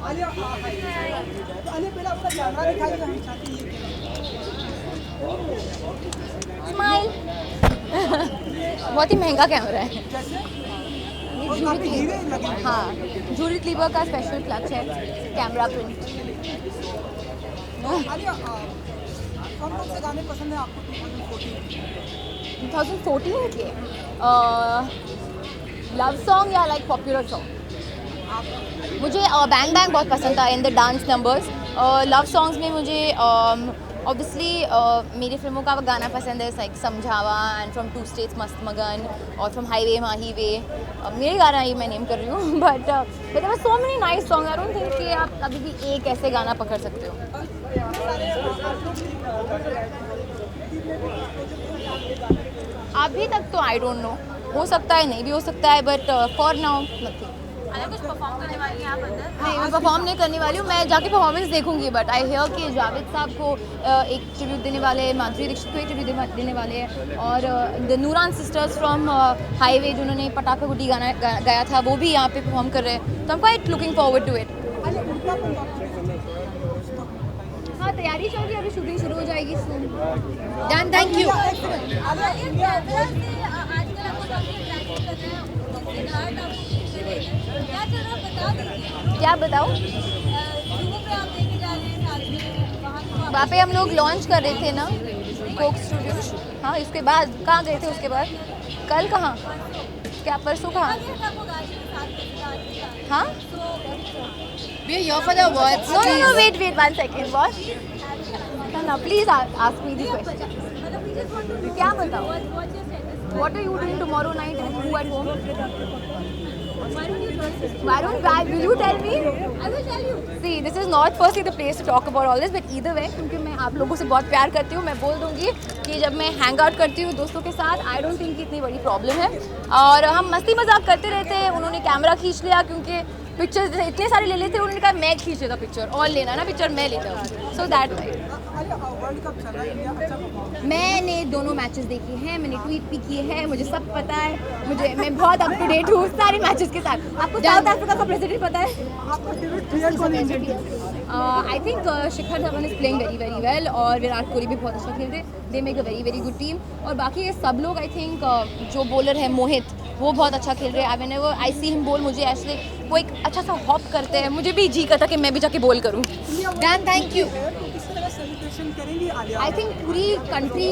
आलिया पहले अपना कैमरा दिखाइए, हम चाहते हैं स्माइल। बहुत ही महंगा कैमरा है। हाँ, जूडिथ लीवर का स्पेशल क्लच है, कैमरा प्रिंट। आलिया कौन कौन से गाने पसंद है आपको 2014 के लव सॉन्ग या लाइक पॉपुलर सॉन्ग? मुझे बैंग बैंग बहुत पसंद था in the dance numbers. Love songs में मुझे ऑब्वियसली मेरी फिल्मों का गाना पसंद है, लाइक समझावा एंड फ्रॉम टू स्टेट्स मस्त मगन और फ्रॉम हाईवे माही वे। मेरे गाना ये मैं नेम कर रही हूँ but there are so many nice song. I don't think कि आप कभी भी एक ऐसे गाना पकड़ सकते हो। अभी तक तो आई डोंट नो, हो सकता है नहीं भी हो सकता है, बट फॉर नाउ नथिंग। कुछ परफॉर्म करने वाली हैं आप अंदर? नहीं, मैं परफॉर्म नहीं करने वाली हूँ, मैं जाके परफॉर्मेंस देखूंगी। बट आई हियर कि जावेद साहब को एक ट्रिब्यूट देने वाले हैं, माधुरी दीक्षित को एक ट्रिब्यूट देने वाले हैं, और the Nooran sisters from highway जिन्होंने पटाखा गुड्डी गाना गाया था वो भी यहाँ पे परफॉर्म कर रहे हैं, तो I am quite looking forward to it. हाँ, तैयारी चल रही है, अभी शूटिंग शुरू हो जाएगी सून। Done, thank you. क्या बताओ? वहाँ पे हम लोग लॉन्च कर रहे थे ना, कोक स्टूडियो। हाँ, इसके बाद कहाँ गए थे? उसके बाद कल कहाँ, क्या परसों कहाँ? हाँ, We are here for the awards. no, wait 1 second, what? No, please ask me the question. क्या बताओ? What are you doing tomorrow night and who at home? Why don't will you tell me? I will tell you. See, this is not firstly the place to talk about all this, but either way, क्योंकि मैं आप लोगों से बहुत प्यार करती हूँ, मैं बोल दूँगी कि जब मैं हैंग आउट करती हूँ दोस्तों के साथ, आई डोंट थिंक इतनी बड़ी प्रॉब्लम है, और हम मस्ती मजाक करते रहते हैं। उन्होंने कैमरा खींच लिया क्योंकि पिक्चर इतने सारे ले लेते, उन्होंने कहा मैं खींच लेता पिक्चर, और लेना ना पिक्चर मैं लेता हूँ, सो दैट वाई। मैंने दोनों मैचेस देखे हैं, मैंने ट्वीट भी किए हैं, मुझे सब पता है, मैं बहुत अप टू डेट हूँ सारे मैचेस के साथ। आपको साउथ अफ्रीका का प्रेसिडेंट पता है? I think Shikhar Dhawan is playing very very well, और विराट कोहली भी बहुत अच्छा खेल रहे, they make a very very good team. और बाकी ये सब लोग, आई थिंक जो बॉलर है मोहित, वो बहुत अच्छा खेल रहे हैं। आई सी हिम बोल, मुझे एक्चुअली वो एक अच्छा सा हॉप करते हैं, मुझे भी जी करता कि मैं भी जाके बोल करूँ। Done, thank you. I think पूरी कंट्री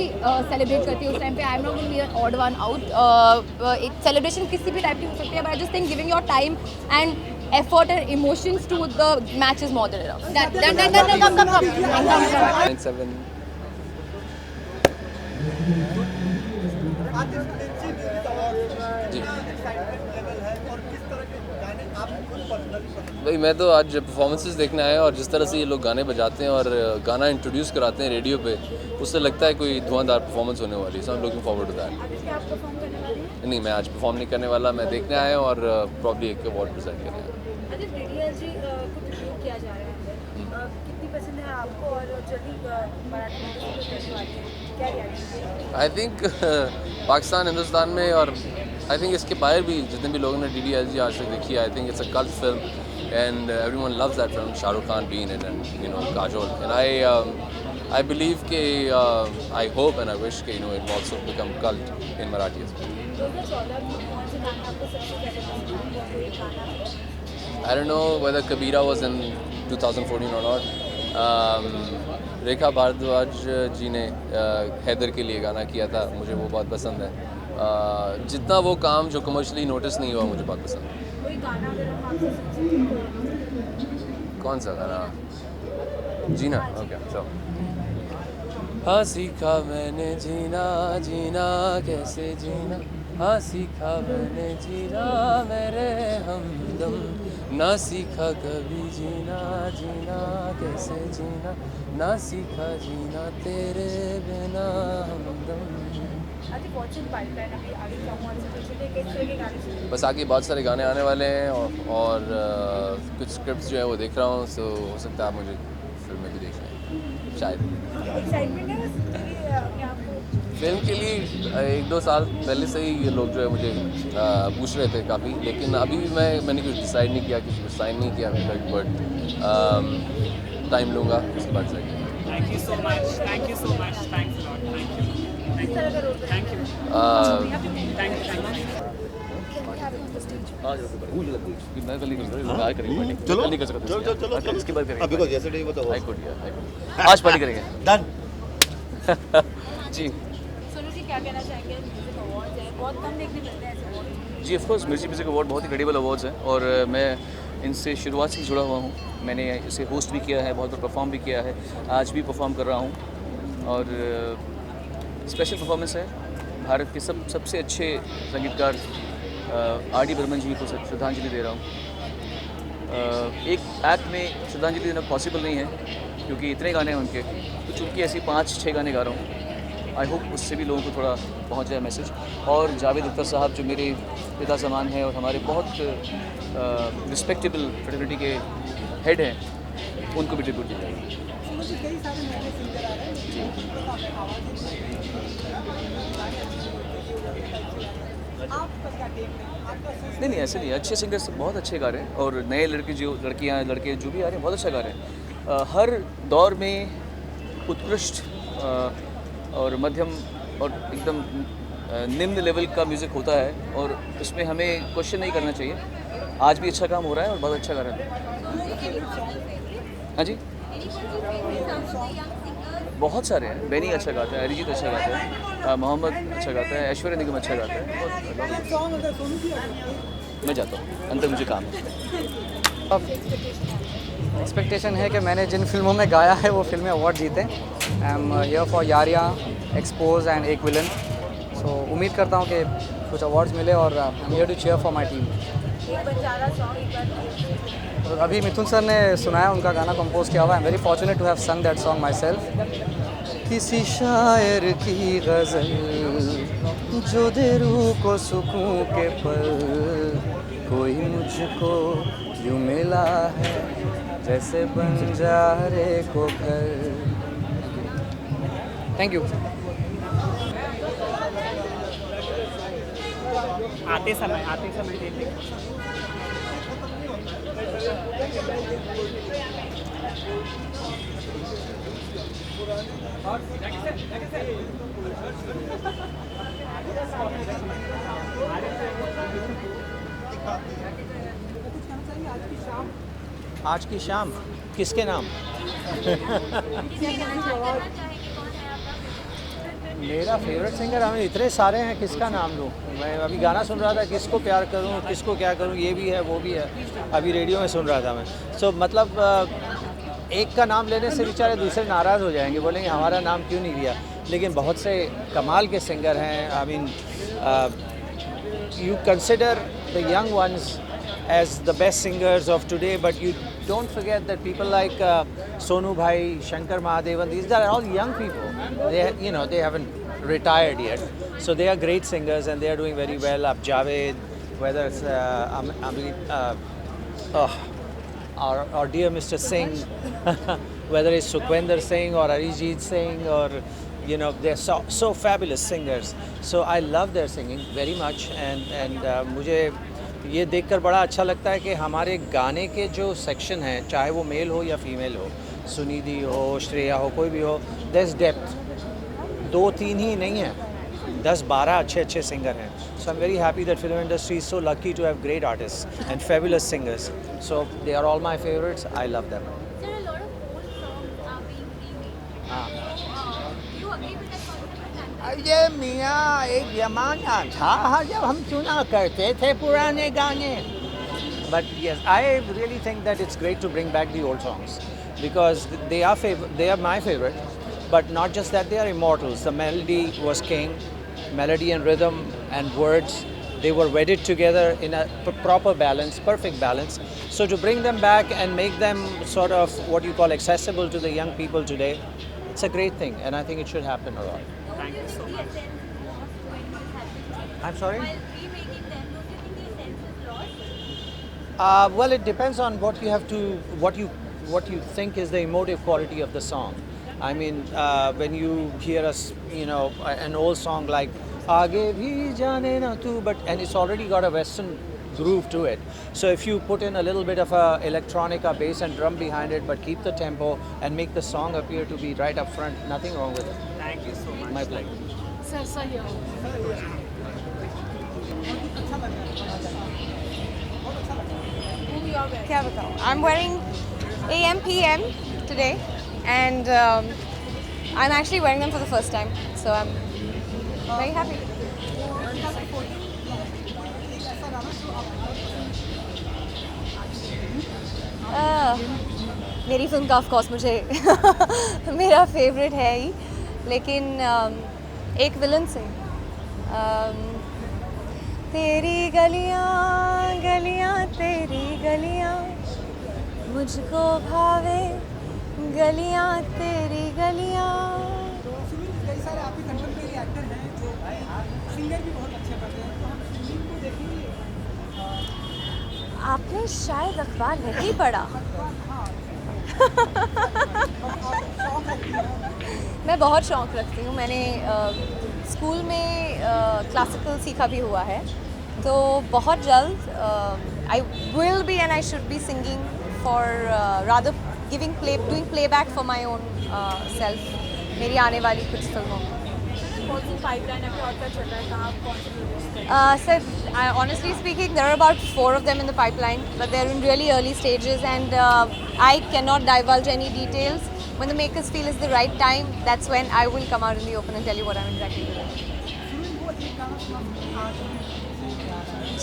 सेलिब्रेट करती है उस टाइम पे। I am not going to be an odd one out. एक सेलिब्रेशन किसी भी टाइप की हो सकती है, but I just think giving your time and effort and emotions to the match is more than enough. Come. 9-7. जी भाई, मैं तो आज परफॉर्मेंसेस देखने आया, और जिस तरह से ये लोग गाने बजाते हैं और गाना इंट्रोड्यूस कराते हैं रेडियो पे, उससे लगता है कोई धुआंधार परफॉर्मेंस होने वाली है। So I am looking forward to that. नहीं, मैं आज परफॉर्म नहीं करने वाला, मैं देखने आया हूँ और प्रॉब्ली एक अवार्ड प्रेजेंट करने आया। जी को ट्रिब्यूट किया जा रहा है, कितनी पसंद है आपको, और जल्दी मराठी में क्या reaction? I think Pakistan, Hindustan में, और आई थिंक इसके बाहर भी जितने भी लोगों ने DDLG आज तक देखी है, I think it's a cult film and everyone loves that film. Shahrukh Khan been in and Kajol, and I believe कि I hope and I wish कि it will also become cult in Marathi as well. I don't know whether Kabira was in 2014 or not. रेखा भारद्वाज जी ने हैदर के लिए गाना किया था, मुझे वो बहुत पसंद है। जितना वो काम जो कमर्शियली नोटिस नहीं हुआ, मुझे बहुत पसंद है। कौन सा गाना? जीना। ओके, सो हाँ, सीखा मैंने जीना, जीना कैसे जीना, हाँ सीखा मैंने जीना मेरे हमदम, ना सीखा कभी जीना, जीना कैसे जीना, ना सीखा जीना तेरे बिना हमदम। बस आगे बहुत सारे गाने आने वाले हैं, और कुछ स्क्रिप्ट्स जो है वो देख रहा हूँ, सो हो सकता है आप मुझे फिल्म में भी देख लें शायद। फिल्म के लिए 1-2 साल पहले से ही ये लोग जो है मुझे पूछ रहे थे काफ़ी, लेकिन अभी भी मैंने कुछ डिसाइड नहीं किया, किसी को साइन नहीं किया अभी तक, बट टाइम लूँगा उसके बाद से। Thank you so much. Thank you so much. Thanks a lot. Thank you. किस तरह का role Thank you. Thank you. Thank you. चलो इसके बाद करेंगे। बिकॉज yesterday वो तो I could, yeah, I could. आज पार्टी करेंगे। डन। जी सोनू जी क्या कहना चाहेंगे? म्यूजिक अवार्ड्स है, बहुत कम देखने मिलते हैं ऐसे अवार्ड। जी ऑफ कोर्स म्यूजिक अवार्ड बहुत ही क्रेडिबल अवार्ड्स हैं और मैं इनसे शुरुआत से ही जुड़ा हुआ हूँ। मैंने इसे होस्ट भी किया है, बहुत बार परफॉर्म भी किया है, आज भी परफॉर्म कर रहा हूँ और स्पेशल परफॉर्मेंस है। भारत के सबसे अच्छे संगीतकार आर.डी. बर्मन जी को श्रद्धांजलि दे रहा हूँ। एक एक्ट में श्रद्धांजलि देना पॉसिबल नहीं है क्योंकि इतने गाने हैं उनके, तो चूँकि ऐसे 5-6 गाने गा रहा हूँ। आई होप उससे भी लोगों को थोड़ा पहुँच जाए मैसेज। और जावेद अख्तर साहब जो मेरे पिता समान हैं और हमारे बहुत रिस्पेक्टेबल फ्रेटर्निटी के हेड हैं, उनको भी ट्रिब्यूट दिया जाएगा। सोनू जी कई सारे नए सिंगर आ रहे हैं, आपका क्या टेक है? आपका सोच नहीं ऐसे नहीं, अच्छे सिंगर्स बहुत अच्छे गा रहे हैं और नए लड़के जो लड़कियां लड़के जो भी आ रहे हैं बहुत अच्छा गा रहे हैं। हर दौर में उत्कृष्ट और मध्यम और एकदम निम्न लेवल का म्यूज़िक होता है और इसमें हमें क्वेश्चन नहीं करना चाहिए। आज भी अच्छा काम हो रहा है और बहुत अच्छा गा रहा है। हाँ जी, बहुत सारे हैं। बेनी अच्छा गाता है, अरिजीत अच्छा गाता है, मोहम्मद अच्छा गाता है, ऐश्वर्या निगम अच्छा गाता है। एक सॉन्ग अगर सोनू जी अगर मैं जाता हूँ, अंदर मुझे काम है। एक्सपेक्टेशन है कि मैंने जिन फिल्मों में गाया है वो फिल्में अवार्ड जीते। I am here for Yaariyan, Xpose and Ek Villain. So उम्मीद करता हूँ कि कुछ अवार्ड्स मिले और I am here to cheer for my team. एक बंजारा सॉन्ग एक बार और अभी मिथुन सर ने सुनाया, उनका गाना कंपोज किया हुआ। I am very fortunate to have sung that song myself. किसी शायर की गज़ल जो दे रूह को सुकून के पल, कोई मुझको यूँ मिला है जैसे बंजारे को घर। Thank you. आते समय देख लें। आज की शाम किसके नाम? मेरा फेवरेट सिंगर, हमें इतने सारे हैं, किसका नाम लूँ? मैं अभी गाना सुन रहा था, किसको प्यार करूँ, किसको क्या करूँ, ये भी है वो भी है, अभी रेडियो में सुन रहा था मैं। सो मतलब एक का नाम लेने से बेचारे दूसरे नाराज़ हो जाएंगे, बोलेंगे हमारा नाम क्यों नहीं लिया। लेकिन बहुत से कमाल के सिंगर हैं। I mean you consider the young ones as the best singers of today, but you don't forget that people like Sonu Bhai, Shankar Mahadevan, these are all young people. They haven't retired yet, so they are great singers and they are doing very well. Ab Javed, whether it's or dear Mr. Singh, whether it's Sukhwinder Singh or Arijit Singh, or they're so fabulous singers. So I love their singing very much, and मुझे ये देखकर बड़ा अच्छा लगता है कि हमारे गाने के जो सेक्शन हैं, चाहे वो मेल हो या फीमेल हो, सुनिधि हो, श्रेया हो, कोई भी हो, देयर इज डेप्थ। 2-3 ही नहीं है, 10-12 अच्छे सिंगर हैं। So I am very happy that film industry is so lucky to have great artist and fabulous singers. So they are all my favourites, I love them. ये मियाँ एक ज़माना था जब हम सुना करते थे पुराने गाने। But yes, I really think that it's great to bring back the old songs because they are my favorite. But not just that, they are immortals. The melody was king. Melody and rhythm and words, they were wedded together in a proper balance, perfect balance. So to bring them back and make them sort of what you call accessible to the young people today, it's a great thing, and I think it should happen a lot. Thank you so much. I'm sorry? While remaking them, don't you think the essence is lost? Well, it depends on what you think is the emotive quality of the song. I mean, when you hear an old song like "Aage bhi jaane na tu," and it's already got a Western groove to it. So if you put in a little bit of a electronica bass and drum behind it, but keep the tempo and make the song appear to be right up front, nothing wrong with it. Thank you so much. My pleasure. Sir here. Who you are wearing? क्या बताऊँ? I'm wearing AM PM today, and I'm actually wearing them for the first time, so I'm very happy. मेरी film का of course मुझे मेरा favourite है ही, लेकिन एक villain से तेरी गलियाँ गलियाँ तेरी गलियाँ मुझको भावे गलियाँ तेरी गलियाँ। कई सारे आपके कंटेम्परेरी एक्टर हैं जो सिंगर भी बहुत अच्छे करते हैं, तो हम सिंगिंग को देखेंगे। आपने शायद अखबार नहीं पढ़ा। मैं बहुत शौक़ रखती हूँ। मैंने स्कूल में क्लासिकल सीखा भी हुआ है, तो बहुत जल्द I will be and I should be singing for rather doing playback for my own self मेरी आने वाली कुछ फिल्मों में। कौन सी पाइपलाइन अभी और क्या चल रहा है, कहाँ कौन सी produce? Sir, honestly speaking, there are about 4 of them in the pipeline, but they're in really early stages, and I cannot divulge any details. When the makers feel it's the right time, that's when I will come out in the open and tell you what I'm exactly doing.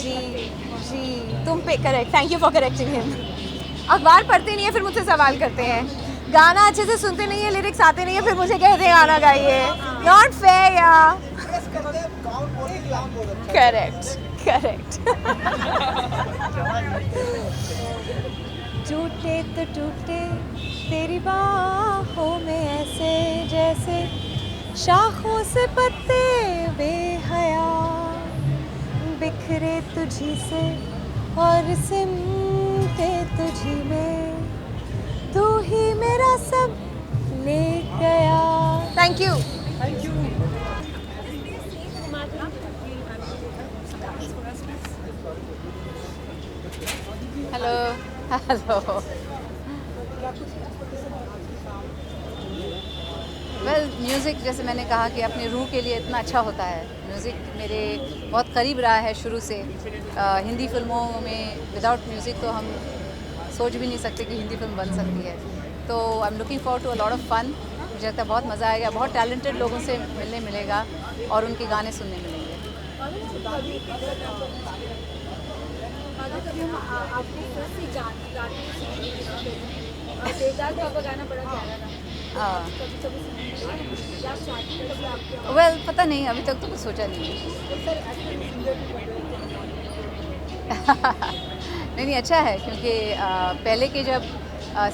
जी, तुम पे correct, thank you for correcting him. अखबार पढ़ते नहीं है, फिर मुझसे सवाल करते हैं। गाना अच्छे से सुनते नहीं है, लिरिक्स आते नहीं है, फिर मुझे कहते हैं गाना गाइए। नॉट फेयर यार। करेक्ट टूटे तो टूटे तेरी बाहों में ऐसे जैसे शाखों से पत्ते बेहया, बिखरे तुझी से और सिमटे तुझी में, तू ही मेरा सब ले गया। Thank you. Hello. Well, music जैसे मैंने कहा कि अपने रूह के लिए इतना अच्छा होता है। म्यूज़िक मेरे बहुत करीब रहा है शुरू से। हिंदी फिल्मों में विदाउट म्यूज़िक तो हम सोच भी नहीं सकते कि हिंदी फिल्म बन सकती है। तो I am looking forward to a lot of fun. मुझे लगता है बहुत मज़ा आएगा, बहुत टैलेंटेड लोगों से मिलने मिलेगा और उनके गाने सुनने मिलेंगे। कभी हम आपको फिर से गाने देवदास का गाना बड़ा प्यारा था। वेल, पता नहीं, अभी तक तो कुछ सोचा नहीं है। नहीं, अच्छा है, क्योंकि पहले के जब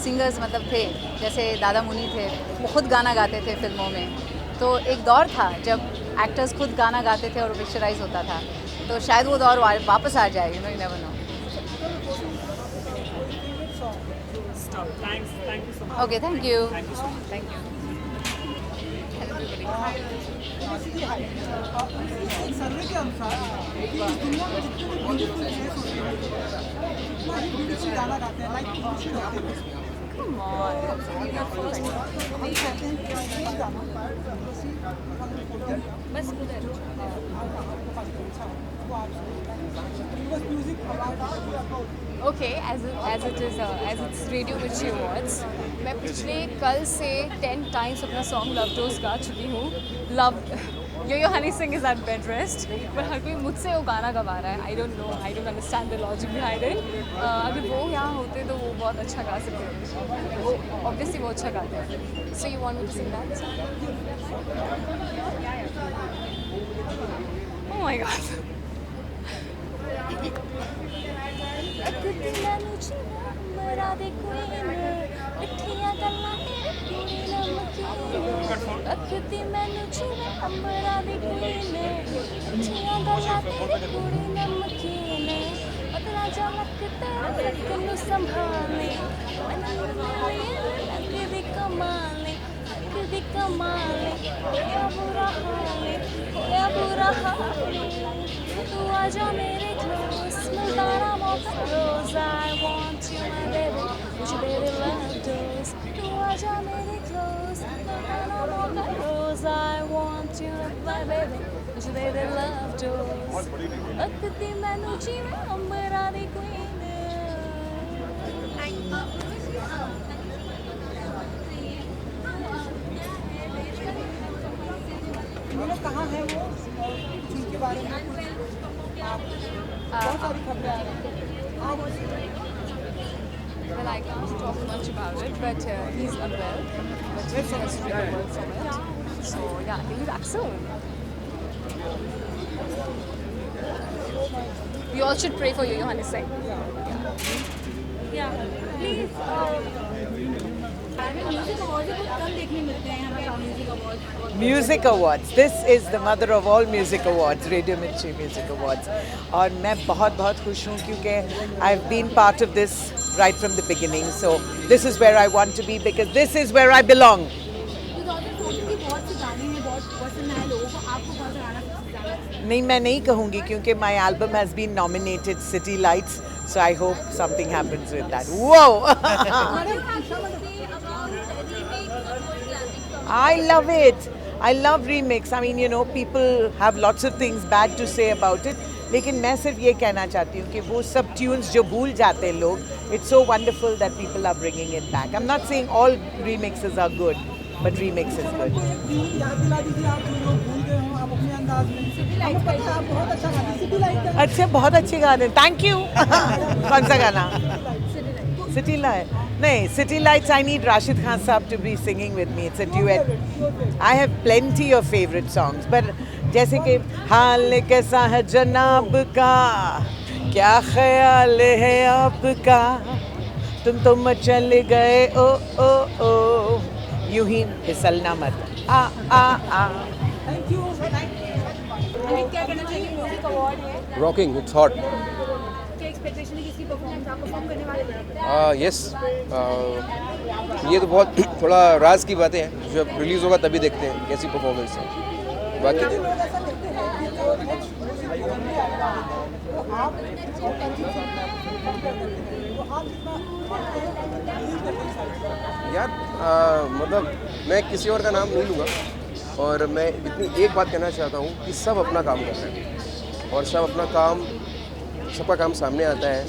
सिंगर्स मतलब थे, जैसे दादा मुनी थे, वो खुद गाना गाते थे फिल्मों में। तो एक दौर था जब एक्टर्स खुद गाना गाते थे और वो पिक्चराइज होता था। तो शायद वो दौर वापस आ जाए, you never know. Thank you so much. Okay, thank you. Thank you so much. Thank you. Survey के अनुसार इस दुनिया में जितने भी ब्यूटीफुल फेस होते हैं, वो ब्यूटीफुल गाना गाते हैं, लाइक ब्यूटीफुल गाते हैं। Come on. हम कहते हैं कि ये गाना बस उधर बस music award. Okay, as it's radio Mirchi awards, मैं पिछले कल से 10 टाइम्स अपना सॉन्ग लव डोज गा चुकी हूँ। Love yo Honey Singh is at bed rest, पर हर कोई मुझसे वो गाना गवा रहा है। I don't know, I don't understand the logic behind it. अगर वो यहाँ होते तो वो बहुत अच्छा गा सकते, वो ऑब्वियसली वो अच्छा गाते हैं। So you want me to sing that? Oh my god. भी कमाल होया बुरा हाल होया बुरा हाल तू आजा मेरे क्लोज मिलता मौका रोज I want you my baby मुझे तेरे love dose तू आजा मेरे क्लोज मिलता मौका रोज I want you my baby मुझे तेरे love dose अकती मैनू जीवे अंबरा दी queen मैंने कहा है वो कुछ उनके बारे में बहुत सारी खबरें आ रही हैं। Well, I can't talk much about it, but he's unwell. But he has recovered from it. So yeah, he'll be back soon. We all should pray for you, Johannes Singh. Yeah, please. Music award बहुत कम देखने मिलते हैं हमें music award music awards this is the mother of all music awards radio Mirchi music awards और मैं बहुत बहुत खुश हूँ क्योंकि I have been part of this right from the beginning so this is where I want to be because this is where I belong. 2014 की बहुत सी गाने हैं बहुत पसंद आए लोगों को आपको कौन सा गाना पसंद आया? नहीं मैं नहीं कहूँगी क्योंकि my album has been nominated city lights so I hope something happens with that. वो I love it. I love remix. I mean, you know, people have lots of things bad to say about it. लेकिन मैं सिर्फ ये कहना चाहती हूँ कि वो सब tunes जो भूल जाते हैं लोग, it's so wonderful that people are bringing it back. I'm not saying all remixes are good, but remix is good. याद दिला दीजिए आप जो लोग भूल गए हो आप अपने अंदाज में। हमें पता है आप बहुत अच्छा गाना सिटी लाइट अच्छा बहुत अच्छे गाने थैंक यू। कौन सा गाना? सिटी लाइट नहीं city lights I need Rashid Khan साहब to be singing with me it's a duet I have plenty of favourite songs पर जैसे कि हाल कैसा है जनाब का क्या ख्याल है आपका तुम तो मचल गए ओ ओ ओ यूं ही फिसलना मत आ आ आ। Thank you. क्या कहना चाहिए म्यूजिक अवार्ड है? Rocking it's hot. क्या एक्सपेक्टेशन है किसकी परफॉर्मेंस आप परफॉर्म करने वाले हैं? यस ये तो बहुत थोड़ा राज की बातें हैं जब रिलीज़ होगा तभी देखते हैं कैसी परफॉर्मेंस है बाकी यार मतलब मैं किसी और का नाम नहीं लूँगा और मैं इतनी एक बात कहना चाहता हूँ कि सब अपना काम कर रहे हैं और सब अपना काम सबका काम सामने आता है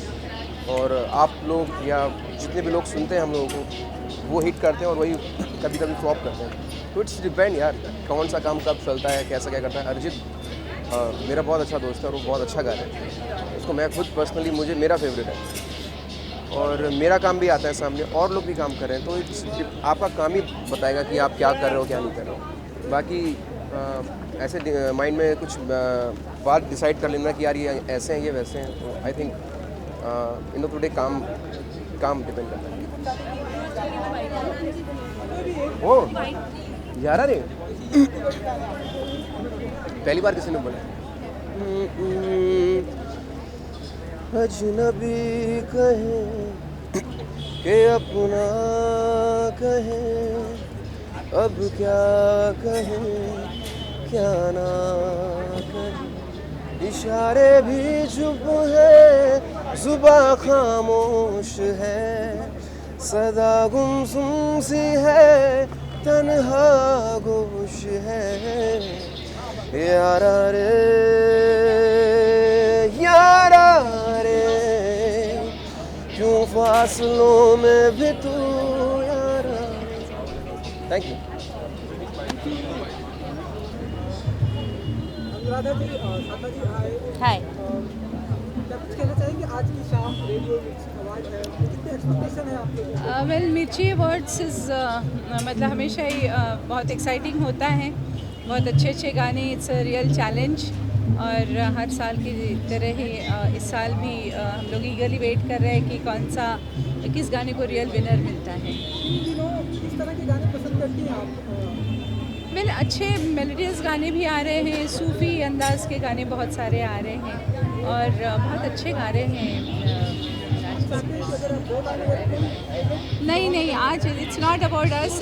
और आप लोग या जितने भी लोग सुनते हैं हम लोगों को वो हिट करते हैं और वही कभी कभी फ्लॉप करते हैं तो इट्स डिपेंड यार कौन सा काम कब चलता है कैसा क्या करता है। अरिजीत मेरा बहुत अच्छा दोस्त है और वो बहुत अच्छा गा रहा है उसको मैं खुद पर्सनली मुझे मेरा फेवरेट है और मेरा काम भी आता है सामने और लोग भी काम कर रहे हैं तो इट्स आपका काम ही बताएगा कि आप क्या कर रहे हो क्या नहीं कर रहे हो। बाकी ऐसे माइंड में कुछ बात डिसाइड कर लेना कि यार ये ऐसे हैं ये वैसे हैं तो आई थिंक इन टुडे काम डिपेंड करता है। ओ यार अरे पहली बार किसी ने बोला अजनबी कहे के अपना कहे अब क्या कहे क्या ना कहे इशारे भी चुप है जुबां खामोश है सदा गुमसुम सी है तन्हा गोश है यारा रे क्यों फासलों में भी तू यारा। Thank you. अनुराधा जी साथा जी आए हाय क्या कुछ कहना चाहेंगे आज की शाम रेडियो मिर्ची अवार्ड है कितने एक्सपेक्टेशन है आपके? वेल मिर्ची अवार्ड्स इज़ मतलब हमेशा ही बहुत एक्साइटिंग होता है बहुत अच्छे अच्छे गाने इट्स अ रियल चैलेंज और हर साल की तरह ही इस साल भी हम लोग ईगरली वेट कर रहे हैं कि कौन सा किस गाने को रियल विनर मिलता है। किस तरह के गाने पसंद करती हैं आप? वेल अच्छे मेलोडियस गाने भी आ रहे हैं सूफ़ी अंदाज के गाने बहुत सारे आ रहे हैं और बहुत अच्छे गा रहे हैं। नहीं, आज it's not about us.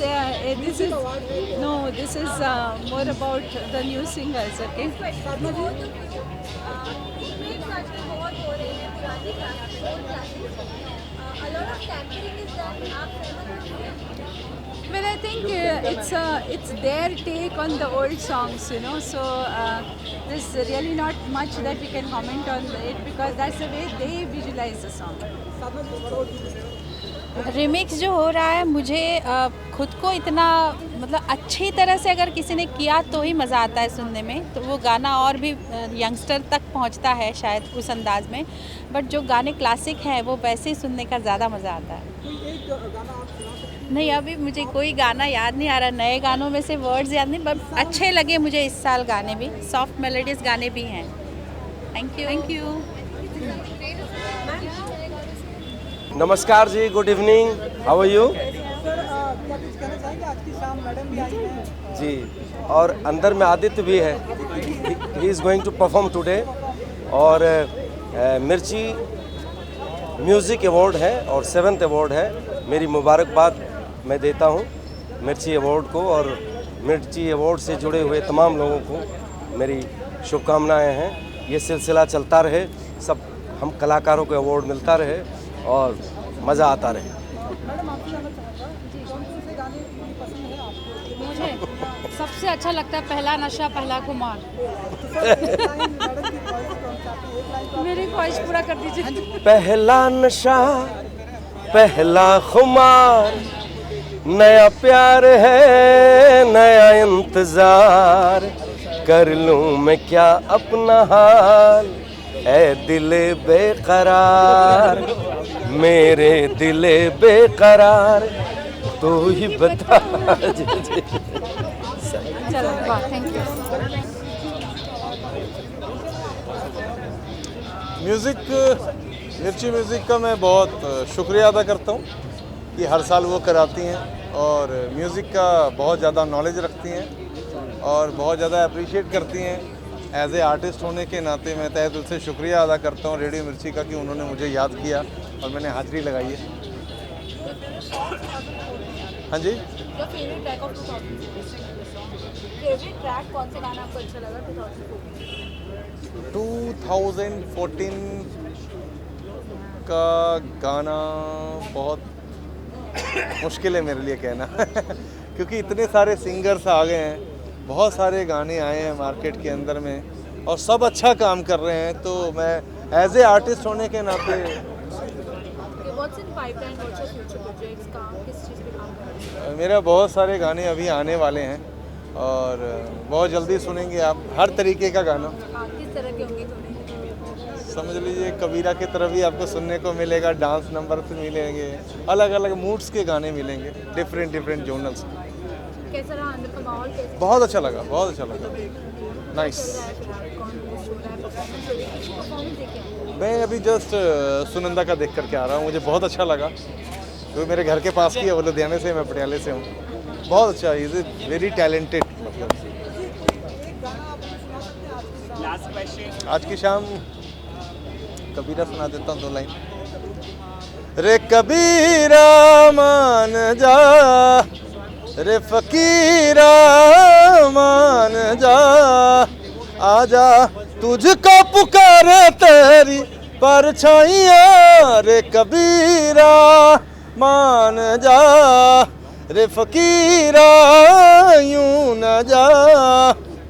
This is more about the new singers. Okay. Well, I think it's their take on the old songs, you know. So there's really not much that we can comment on it because that's the way they visualize the song. Remix जो हो रहा है, मुझे खुद को इतना मतलब अच्छी तरह से अगर किसी ने किया तो ही मज़ा आता है सुनने में, तो वो गाना और भी यंगस्टर तक पहुंचता है शायद उस अंदाज में। बट जो गाने क्लासिक हैं वो वैसे ही सुनने का ज़्यादा मज़ा आता है। नहीं, अभी मुझे कोई गाना याद नहीं आ रहा, नए गानों में से वर्ड्स याद नहीं, बट अच्छे लगे मुझे इस साल गाने भी, सॉफ्ट मेलोडियस गाने भी हैं। Thank you. नमस्कार जी, good evening, how are you जी। और अंदर में आदित्य भी है, he is going to perform today. और मिर्ची म्यूज़िक अवार्ड है और 7th अवार्ड है। मेरी मुबारकबाद मैं देता हूँ मिर्ची अवार्ड को, और मिर्ची अवार्ड से जुड़े हुए तमाम लोगों को मेरी शुभकामनाएं हैं। ये सिलसिला चलता रहे, सब हम कलाकारों को अवार्ड मिलता रहे और मज़ा आता रहे। मुझे सबसे अच्छा लगता है पहला नशा पहला खुमार। मेरी ख्वाहिश पूरा कर दीजिए। पहला नशा पहला खुमार, नया प्यार है नया इंतज़ार, कर लूँ मैं क्या अपना हाल, ऐ दिले बेकरार, मेरे दिले बेकरार, तू ही बता। चलो, थैंक यू। मिर्ची म्यूज़िक का मैं बहुत शुक्रिया अदा करता हूँ कि हर साल वो कराती हैं और म्यूज़िक का बहुत ज़्यादा नॉलेज रखती हैं और बहुत ज़्यादा अप्रिशिएट करती हैं। एज ए आर्टिस्ट होने के नाते मैं तहे दिल से शुक्रिया अदा करता हूँ रेडियो मिर्ची का कि उन्होंने मुझे याद किया और मैंने हाज़िरी लगाई है। हाँ जी, फेवरेट ट्रैक कौन सा गाना आपको अच्छा लगा 2014 का गाना बहुत मुश्किल है मेरे लिए कहना क्योंकि इतने सारे सिंगर्स आ गए हैं, बहुत सारे गाने आए हैं मार्केट के अंदर में और सब अच्छा काम कर रहे हैं, तो मैं एज ए आर्टिस्ट होने के नाते मेरा बहुत सारे गाने अभी आने वाले हैं और बहुत जल्दी सुनेंगे आप हर तरीके का गाना। किस तरह के होंगे? समझ लीजिए कबीरा की तरफ भी आपको सुनने को मिलेगा, डांस नंबर से मिलेंगे, अलग अलग मूड्स के गाने मिलेंगे, डिफरेंट जोनल्स। कैसा रहा अंदर का माहौल? बहुत अच्छा लगा, बहुत अच्छा लगा, नाइस। मैं अभी जस्ट सुनंदा का देख करके आ रहा हूँ, मुझे बहुत अच्छा लगा क्योंकि मेरे घर के पास की है, वो लुधियाने से, मैं पटियाले से हूँ। बहुत अच्छा, इज इज वेरी टैलेंटेड। आज की शाम कबीरा सुना देता हूँ 2 लाइन। रे कबीरा मान जा, रे फकीरा मान जा, आजा तुझको पुकारे तेरी परछाइयाँ, रे कबीरा मान जा, रे फकीरा यूं न जा,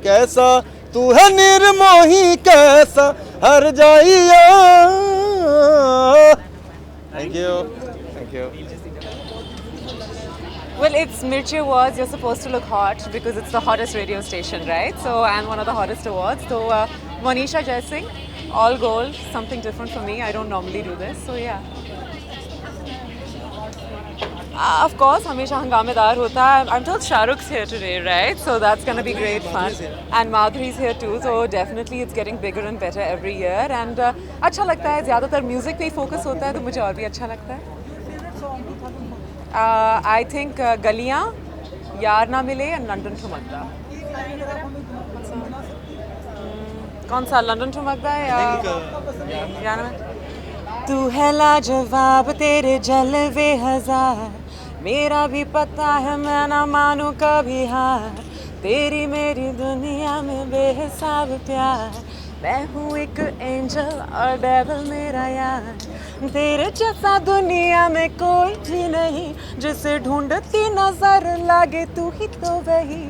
कैसा तू है निर्मोही कैसा हर जाइया। Thank you, thank you. Well, it's Mirchi Awards. You're supposed to look hot because it's the hottest radio station, right? So, and one of the hottest awards. So, Monisha Jaising, all gold, something different for me. I don't normally do this. So, yeah. Of course, हमेशा हंगामेदार होता है. I'm told Shahrukh's here today, right? So that's going to be great fun. And Madhuri's here too. So definitely it's getting bigger and better every year. And अच्छा लगता है. ज़्यादातर music पे ही focus होता है, तो मुझे और भी अच्छा लगता है. I think गलियाँ, यार ना मिले, and लंदन ठुमकदा. कौन सा लंदन ठुमकदा है या तू है लाजवाब तेरे जलवे हजार, मेरा भी पता है मैं ना मानूं कभी हार, तेरी मेरी दुनिया में बेहिसाब प्यार, मैं हूँ एक एंजल और डेविल मेरा यार, तेरे जैसा दुनिया में कोई भी नहीं, जिसे ढूंढती नजर लागे तू ही तो वही,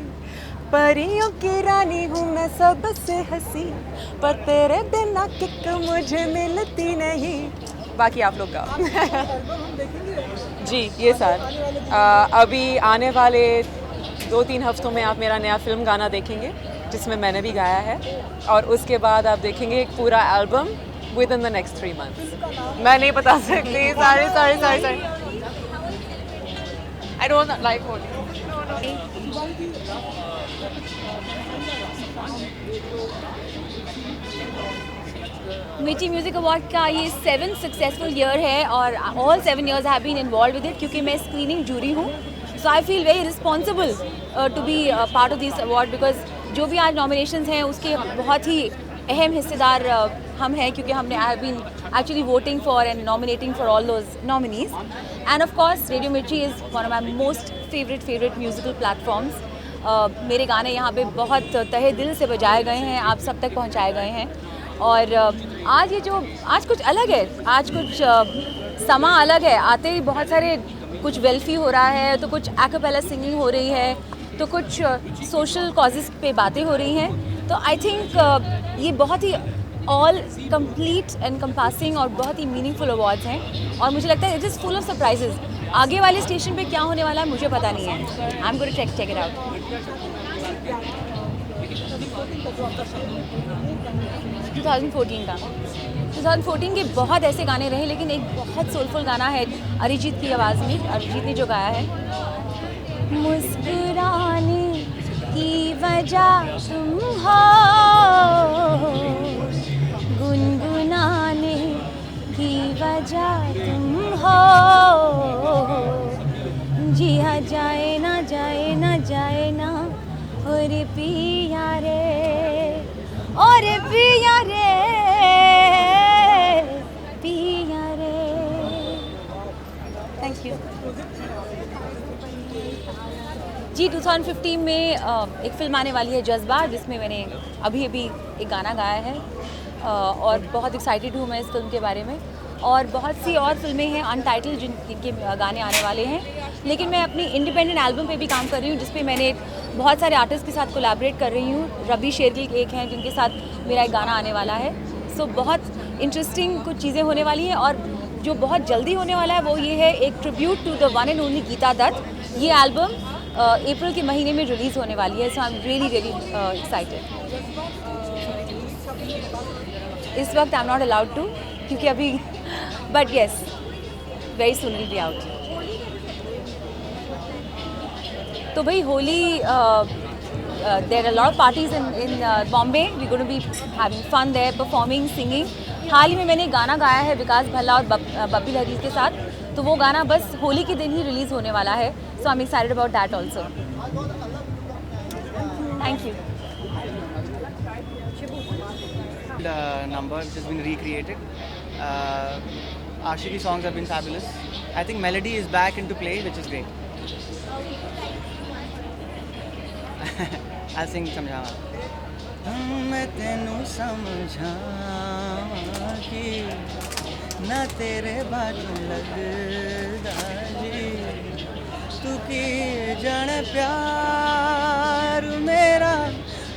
परियों की रानी हूँ मैं सबसे हंसी, पर तेरे बिना किक मुझे मिलती नहीं। बाकी आप लोग गाओ। जी ये सर अभी आने वाले 2-3 हफ्तों में आप मेरा नया फिल्म गाना देखेंगे जिसमें मैंने भी गाया है, और उसके बाद आप देखेंगे एक पूरा एल्बम विद इन द नेक्स्ट 3 मंथ्स। मैं नहीं बता सकती, sorry I don't like Mirchi music award का ये 7th सक्सेसफुल ईयर है और all 7 years have been involve with it, क्योंकि मैं स्क्रीनिंग जूरी हूँ। So I feel very responsible to be part of this award, because जो भी आज नॉमिनेशंस हैं उसके बहुत ही अहम हिस्सेदार हम हैं, क्योंकि हमने I have been actually voting for and nominating for all those nominees. And of course radio Mirchi is one of my most favourite musical platforms. मेरे गाने यहाँ पे बहुत तहे दिल से बजाए गए हैं, आप सब तक पहुँचाए गए हैं। और आज कुछ अलग है, आज कुछ समा अलग है। आते ही बहुत सारे कुछ वेल्फी हो रहा है, तो कुछ एक्apella सिंगिंग हो रही है, तो कुछ सोशल कॉजेज़ पे बातें हो रही हैं। तो आई थिंक ये बहुत ही ऑल कंप्लीट एंड कंपासिंग और बहुत ही मीनिंगफुल अवार्ड्स हैं, और मुझे लगता है it is full of surprises. आगे वाले स्टेशन पे क्या होने वाला है मुझे पता नहीं है। I am going to check it out. 2014 के बहुत ऐसे गाने रहे, लेकिन एक बहुत सोलफुल गाना है अरिजीत की आवाज़ में, अरिजीत ने जो गाया है। मुस्कुराने की वजह तुम हो, गुनगुनाने की वजह तुम हो, जिया जाए ना जाए ना जाए ना, और पिया रे और पिया रे पिया रे। थैंक यू जी। 2015 में एक फ़िल्म आने वाली है जज्बा, जिसमें मैंने अभी एक गाना गाया है, और बहुत एक्साइटेड हूँ मैं इस फिल्म के बारे में। और बहुत सी और फिल्में हैं अनटाइटल जिनके गाने आने वाले हैं, लेकिन मैं अपनी इंडिपेंडेंट एल्बम पे भी काम कर रही हूँ, जिसपे मैंने बहुत सारे आर्टिस्ट के साथ कोलैबोरेट कर रही हूँ। रवि शेरगिल एक हैं जिनके साथ मेरा एक गाना आने वाला है। सो बहुत इंटरेस्टिंग कुछ चीज़ें होने वाली हैं, और जो बहुत जल्दी होने वाला है वो ये है एक tribute to the one and only Geeta Dutt. ये एल्बम अप्रैल के महीने में रिलीज़ होने वाली है। So I am really excited. इस वक्त I am not allowed to, क्योंकि अभी, but yes very soon will be out. तो भाई Holi, there are lot of parties in Bombay, we going to be having fun there, performing, singing. हाल ही में मैंने गाना गाया है विकास भल्ला और बब्बी लहरी के साथ, तो वो गाना बस होली के दिन ही रिलीज़ होने वाला है। So I am excited about that also. Thank you. Number which has been recreated. Ashiki songs have been fabulous. I think melody is back into play, which is great. I'll sing समझावा। मैं तेनू समझावा कि ना तेरे बाजू लगदा जी, तू की जाने प्यार मेरा,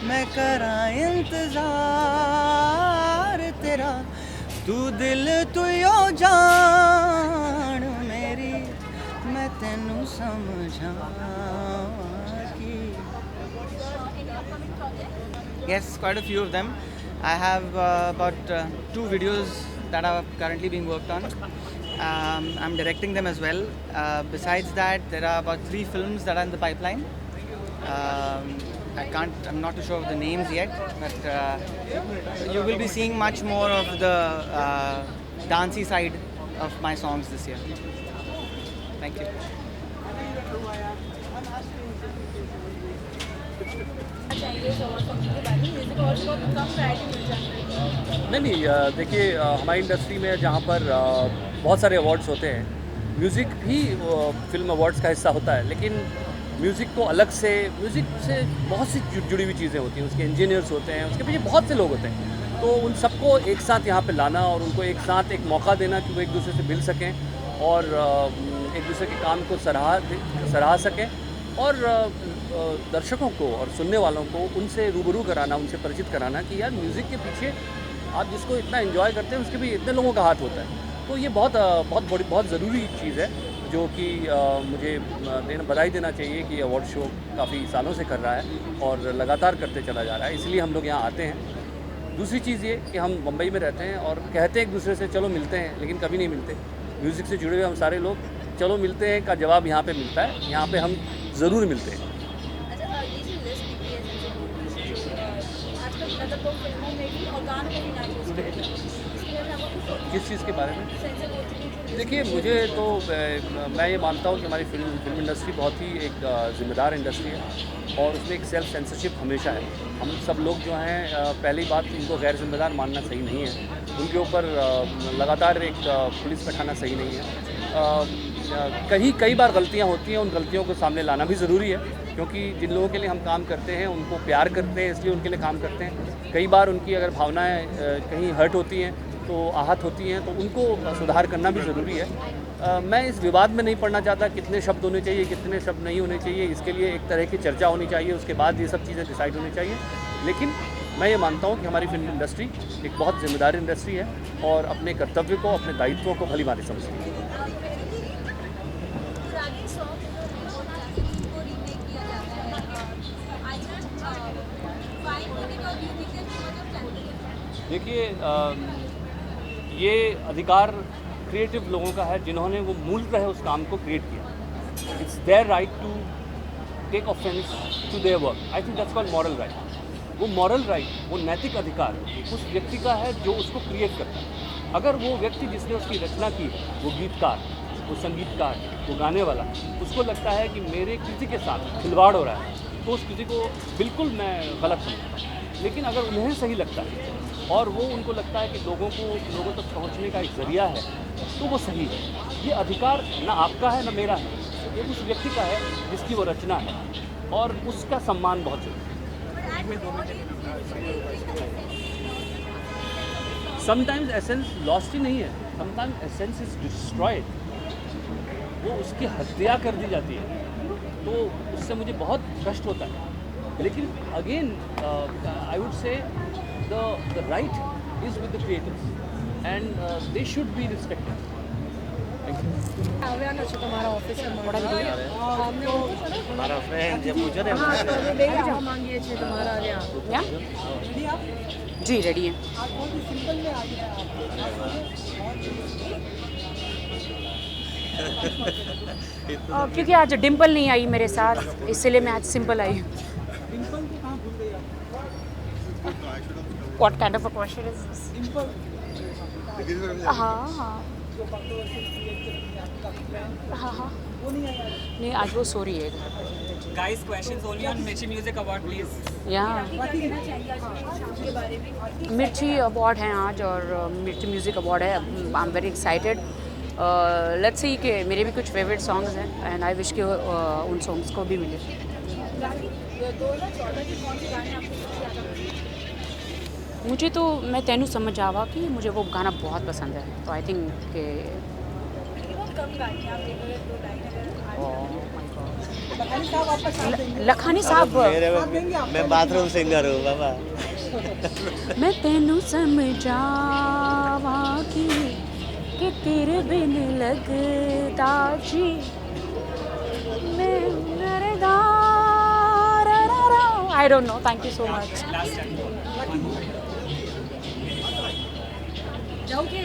मैं करा इंतजार तेरा, तू दिल तू यो जान मेरी, मैं तेनू समझावा कि। Yes, quite a few of them. I have about 2 videos that are currently being worked on. I'm directing them as well. Besides that, there are about 3 films that are in the pipeline. I'm not too sure of the names yet, but you will be seeing much more of the dancey side of my songs this year. Thank you. ये award function के बारे में music award को कम variety मिल जाती है। नहीं देखिए हमारी इंडस्ट्री में जहाँ पर बहुत सारे अवार्ड्स होते हैं, म्यूज़िक भी फिल्म अवार्ड्स का हिस्सा होता है, लेकिन म्यूज़िक को अलग से, म्यूज़िक से बहुत सी जुड़ी हुई चीज़ें होती हैं, उसके इंजीनियर्स होते हैं, उसके पीछे बहुत से लोग होते हैं। तो उन सबको एक साथ यहाँ पे लाना और उनको एक साथ एक मौका देना कि वो एक दूसरे से मिल सकें और एक दूसरे के काम को सराहा सकें और दर्शकों को और सुनने वालों को उनसे रूबरू कराना, उनसे परिचित कराना कि यार म्यूज़िक के पीछे आप जिसको इतना एंजॉय करते हैं उसके भी इतने लोगों का हाथ होता है। तो ये बहुत ज़रूरी चीज़ है जो कि मुझे बधाई देना चाहिए कि अवार्ड शो काफ़ी सालों से कर रहा है और लगातार करते चला जा रहा है, इसलिए हम लोग यहाँ आते हैं। दूसरी चीज़ ये कि हम मुंबई में रहते हैं और कहते हैं एक दूसरे से चलो मिलते हैं, लेकिन कभी नहीं मिलते। म्यूज़िक से जुड़े हुए हम सारे लोग चलो मिलते हैं का जवाब यहाँ पे मिलता है, यहाँ पे हम ज़रूर मिलते हैं। अच्छा, ये जो लिस्ट निकली है आजकल मतलब लोग फिल्मों में भी और गानों में भी ना यूज़ करते हैं, इसके वजह से आपको किस चीज़ के बारे में? देखिए मुझे तो मैं ये मानता हूँ कि हमारी फिल्म इंडस्ट्री बहुत ही एक ज़िम्मेदार इंडस्ट्री है और उसमें एक सेल्फ सेंसरशिप हमेशा है। हम सब लोग जो हैं पहली बात इनको गैर जिम्मेदार मानना सही नहीं है, उनके ऊपर लगातार एक पुलिस बैठाना सही नहीं है। कई बार गलतियाँ होती हैं, उन गलतियों को सामने लाना भी ज़रूरी है, क्योंकि जिन लोगों के लिए हम काम करते हैं उनको प्यार करते हैं, इसलिए उनके लिए काम करते हैं। कई बार उनकी अगर भावनाएँ कहीं हर्ट होती हैं तो आहत होती हैं, तो उनको सुधार करना भी ज़रूरी है। मैं इस विवाद में नहीं पढ़ना चाहता कितने शब्द होने चाहिए, कितने शब्द नहीं होने चाहिए, इसके लिए एक तरह की चर्चा होनी चाहिए, उसके बाद ये सब चीज़ें डिसाइड होनी चाहिए। लेकिन मैं ये मानता हूँ कि हमारी फिल्म इंडस्ट्री एक बहुत जिम्मेदार इंडस्ट्री है और अपने कर्तव्य को, अपने दायित्वों को भली भांति समझती है। देखिए ये अधिकार क्रिएटिव लोगों का है जिन्होंने वो मूलतः उस काम को क्रिएट किया। It's their right to take offense to their work. I think that's called moral right. वो मॉरल राइट, वो नैतिक अधिकार उस व्यक्ति का है जो उसको क्रिएट करता है। अगर वो व्यक्ति जिसने उसकी रचना की, वो गीतकार, वो संगीतकार, वो गाने वाला, उसको लगता है कि मेरे कृति के साथ खिलवाड़ हो रहा है, तो उस कृति को बिल्कुल मैं गलत समझता हूँ। लेकिन अगर उन्हें सही लगता है और वो उनको लगता है कि लोगों तक पहुंचने का एक ज़रिया है, तो वो सही है। ये अधिकार ना आपका है ना मेरा है, ये उस व्यक्ति का है जिसकी वो रचना है और उसका सम्मान बहुत जरूरी है। समटाइम्स एसेंस लॉस्ट ही नहीं है, समटाइम्स एसेंस इज डिस्ट्रॉयड। वो उसकी हत्या कर दी जाती है, तो उससे मुझे बहुत कष्ट होता है। लेकिन again I would say the right is with the creators and they should be respected. Thank you. आव्यान अच्छा तुम्हारा ऑफिस में बड़ा वीडियो हमने हमारा फ्रेंड जब पूछो ना ले जाओ मांगिए छे तुम्हारा क्या रेडी आप? जी रेडी हैं। आज बहुत ही सिंपल में आ गया क्योंकि आज डिम्पल नहीं आई मेरे साथ, इसलिए मैं आज सिंपल आई हूँ। डिम्पल को कहाँ भूल गई आप? What kind of a question is this? Dimple हाँ हाँ हाँ वो नहीं आया। नहीं आज वो सो रही है। Guys, questions only on Mirchi Music Award, please. मिर्ची अवार्ड हैं आज और मिर्ची म्यूज़िक अवार्ड है। I am very excited. Let's see कि मेरे भी कुछ फेवरेट सॉन्ग्स हैं एंड आई विश कि उन सॉन्ग्स को भी मिले। 2014 के कौन से गाने आपको सबसे ज़्यादा पसंद? मुझे तो मैं तेनू समझ आवा कि मुझे वो गाना बहुत पसंद है, तो आई थिंक कि बहुत कम गाने आप देखोगे तो लखानी साहब आपका साथ देंगे। लखानी साहब मैं बाथरूम सिंगर हूँ बाबा। मैं तेनू समझावा कि तेरे बिन लगता जी मैं I don't know. Thank you so much. जाओगे?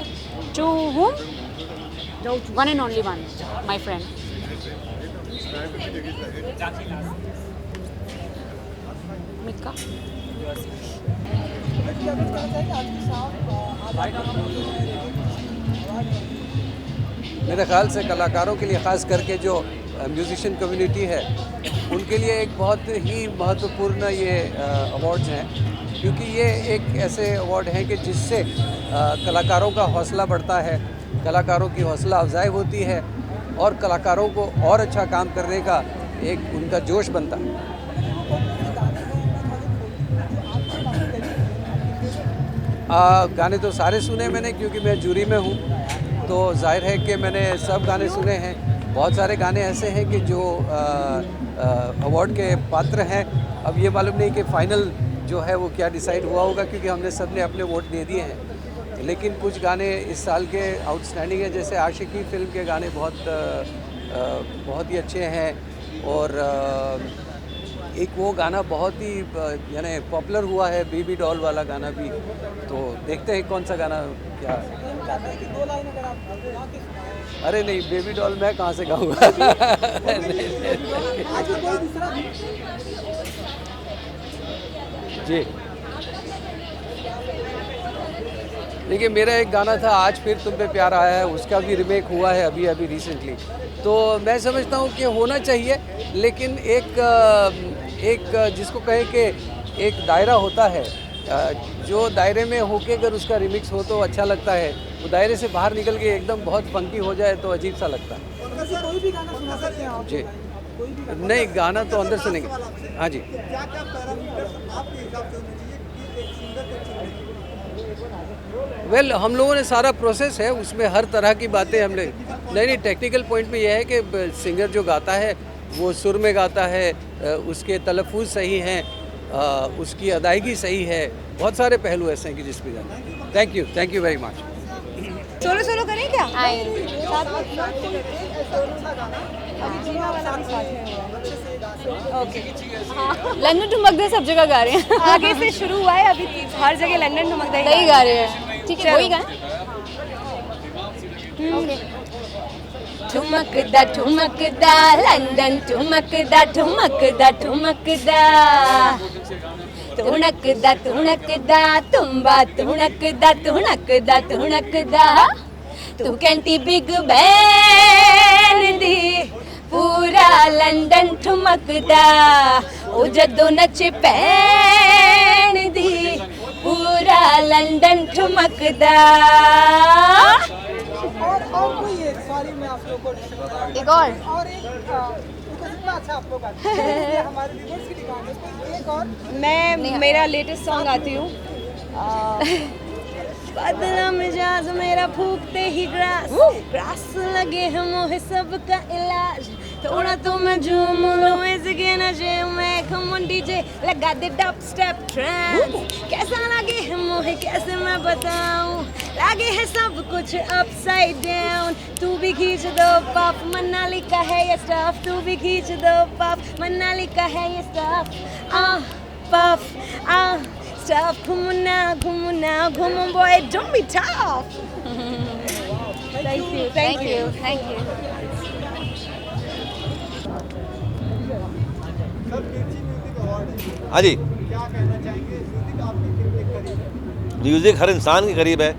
To whom? One and only one, my friend. Mika. मेरे ख्याल से कलाकारों के लिए ख़ास करके जो म्यूजिशियन कम्युनिटी है उनके लिए एक बहुत ही महत्वपूर्ण ये अवार्ड्स हैं, क्योंकि ये एक ऐसे अवार्ड हैं कि जिससे कलाकारों का हौसला बढ़ता है, कलाकारों की हौसला अफजाई होती है और कलाकारों को और अच्छा काम करने का एक उनका जोश बनता है। गाने तो सारे सुने मैंने, क्योंकि मैं जूरी में हूँ, तो जाहिर है कि मैंने सब गाने सुने हैं। बहुत सारे गाने ऐसे हैं कि जो अवार्ड के पात्र हैं। अब ये मालूम नहीं कि फ़ाइनल जो है वो क्या डिसाइड हुआ होगा, क्योंकि हमने सब ने अपने वोट दे दिए हैं। लेकिन कुछ गाने इस साल के आउटस्टैंडिंग हैं, जैसे आशिकी फ़िल्म के गाने बहुत ही अच्छे हैं, और एक वो गाना बहुत ही यानी पॉपुलर हुआ है, बेबी डॉल वाला गाना भी। तो देखते हैं कौन सा गाना क्या। अरे नहीं, बेबी डॉल मैं कहाँ से गाऊंगा। जी देखिए, मेरा एक गाना था आज फिर तुम पे प्यार आया है, उसका भी रीमेक हुआ है अभी रिसेंटली। तो मैं समझता हूँ कि होना चाहिए, लेकिन एक जिसको कहें कि एक दायरा होता है, जो दायरे में होके अगर उसका रिमिक्स हो तो अच्छा लगता है। वो दायरे से बाहर निकल के एकदम बहुत फंकी हो जाए तो अजीब सा लगता है। कोई भी गाना सुना सकते हैं आप? जी नहीं, गाना तो अंदर से नहीं। हाँ जी, क्या क्या पैरामीटर्स आपके हिसाब से होने चाहिए कि एक सिंगर को चुनने? वेल हम लोगों ने सारा प्रोसेस है, उसमें हर तरह की बातें हमने नहीं टेक्निकल पॉइंट में यह है कि सिंगर जो गाता है वो सुर में गाता है, उसके तलफ़ुज़ सही हैं, उसकी अदायगी सही है। बहुत सारे पहलू ऐसे हैं कि जिस पे जाना। Thank you very much. Solo करें क्या? ओके, लंदन ठुमक दे सब जगह गा रहे हैं। आगे से शुरू हुआ है, अभी हर जगह लंदन ठुमक दे ही गा रहे हैं। ठीक है, वही गाना। ठुमकदा ठुमकदा लंदन ठुमकदा ठुमकदा ठुमकदा तुणकदा तुणकदा तुम्बा तुणकदा तुणकदा तुणकदा तू कहती बिग बैन दी पूरा लंदन ठुमकदा ओ जदों नच पैन दी पूरा लंदन ठुमकदा। और कोई एक, सॉरी मैं आप लोगों को एक और कितना अच्छा आप लोग गाते हैं, हमारे व्यूअर्स की डिमांड है, कोई एक और। मैं मेरा लेटेस्ट सॉन्ग गाती हूँ। बदला मिजाज मेरा फूकते ही ग्रास लगे है मोहे सबका इलाज, थोड़ा तो मैं झूम लूं इसके नशे में। कम ऑन डीजे लगा दे डब स्टेप ट्रांस, कैसा लगे है मोहे कैसे मैं बताऊं, लगे है सब कुछ अपसाइड डाउन। तू भी खींच दो पफ, मनाली का है ये स्टफ, तू भी खींच दो पफ, मनाली का है ये stuff. Puff stuff, come on now, come on boy, don't be tough. Thank you. हाँ जी, क्या कहना चाहेंगे? म्यूजिक आपके कितने करीब है? म्यूज़िक हर इंसान के करीब है।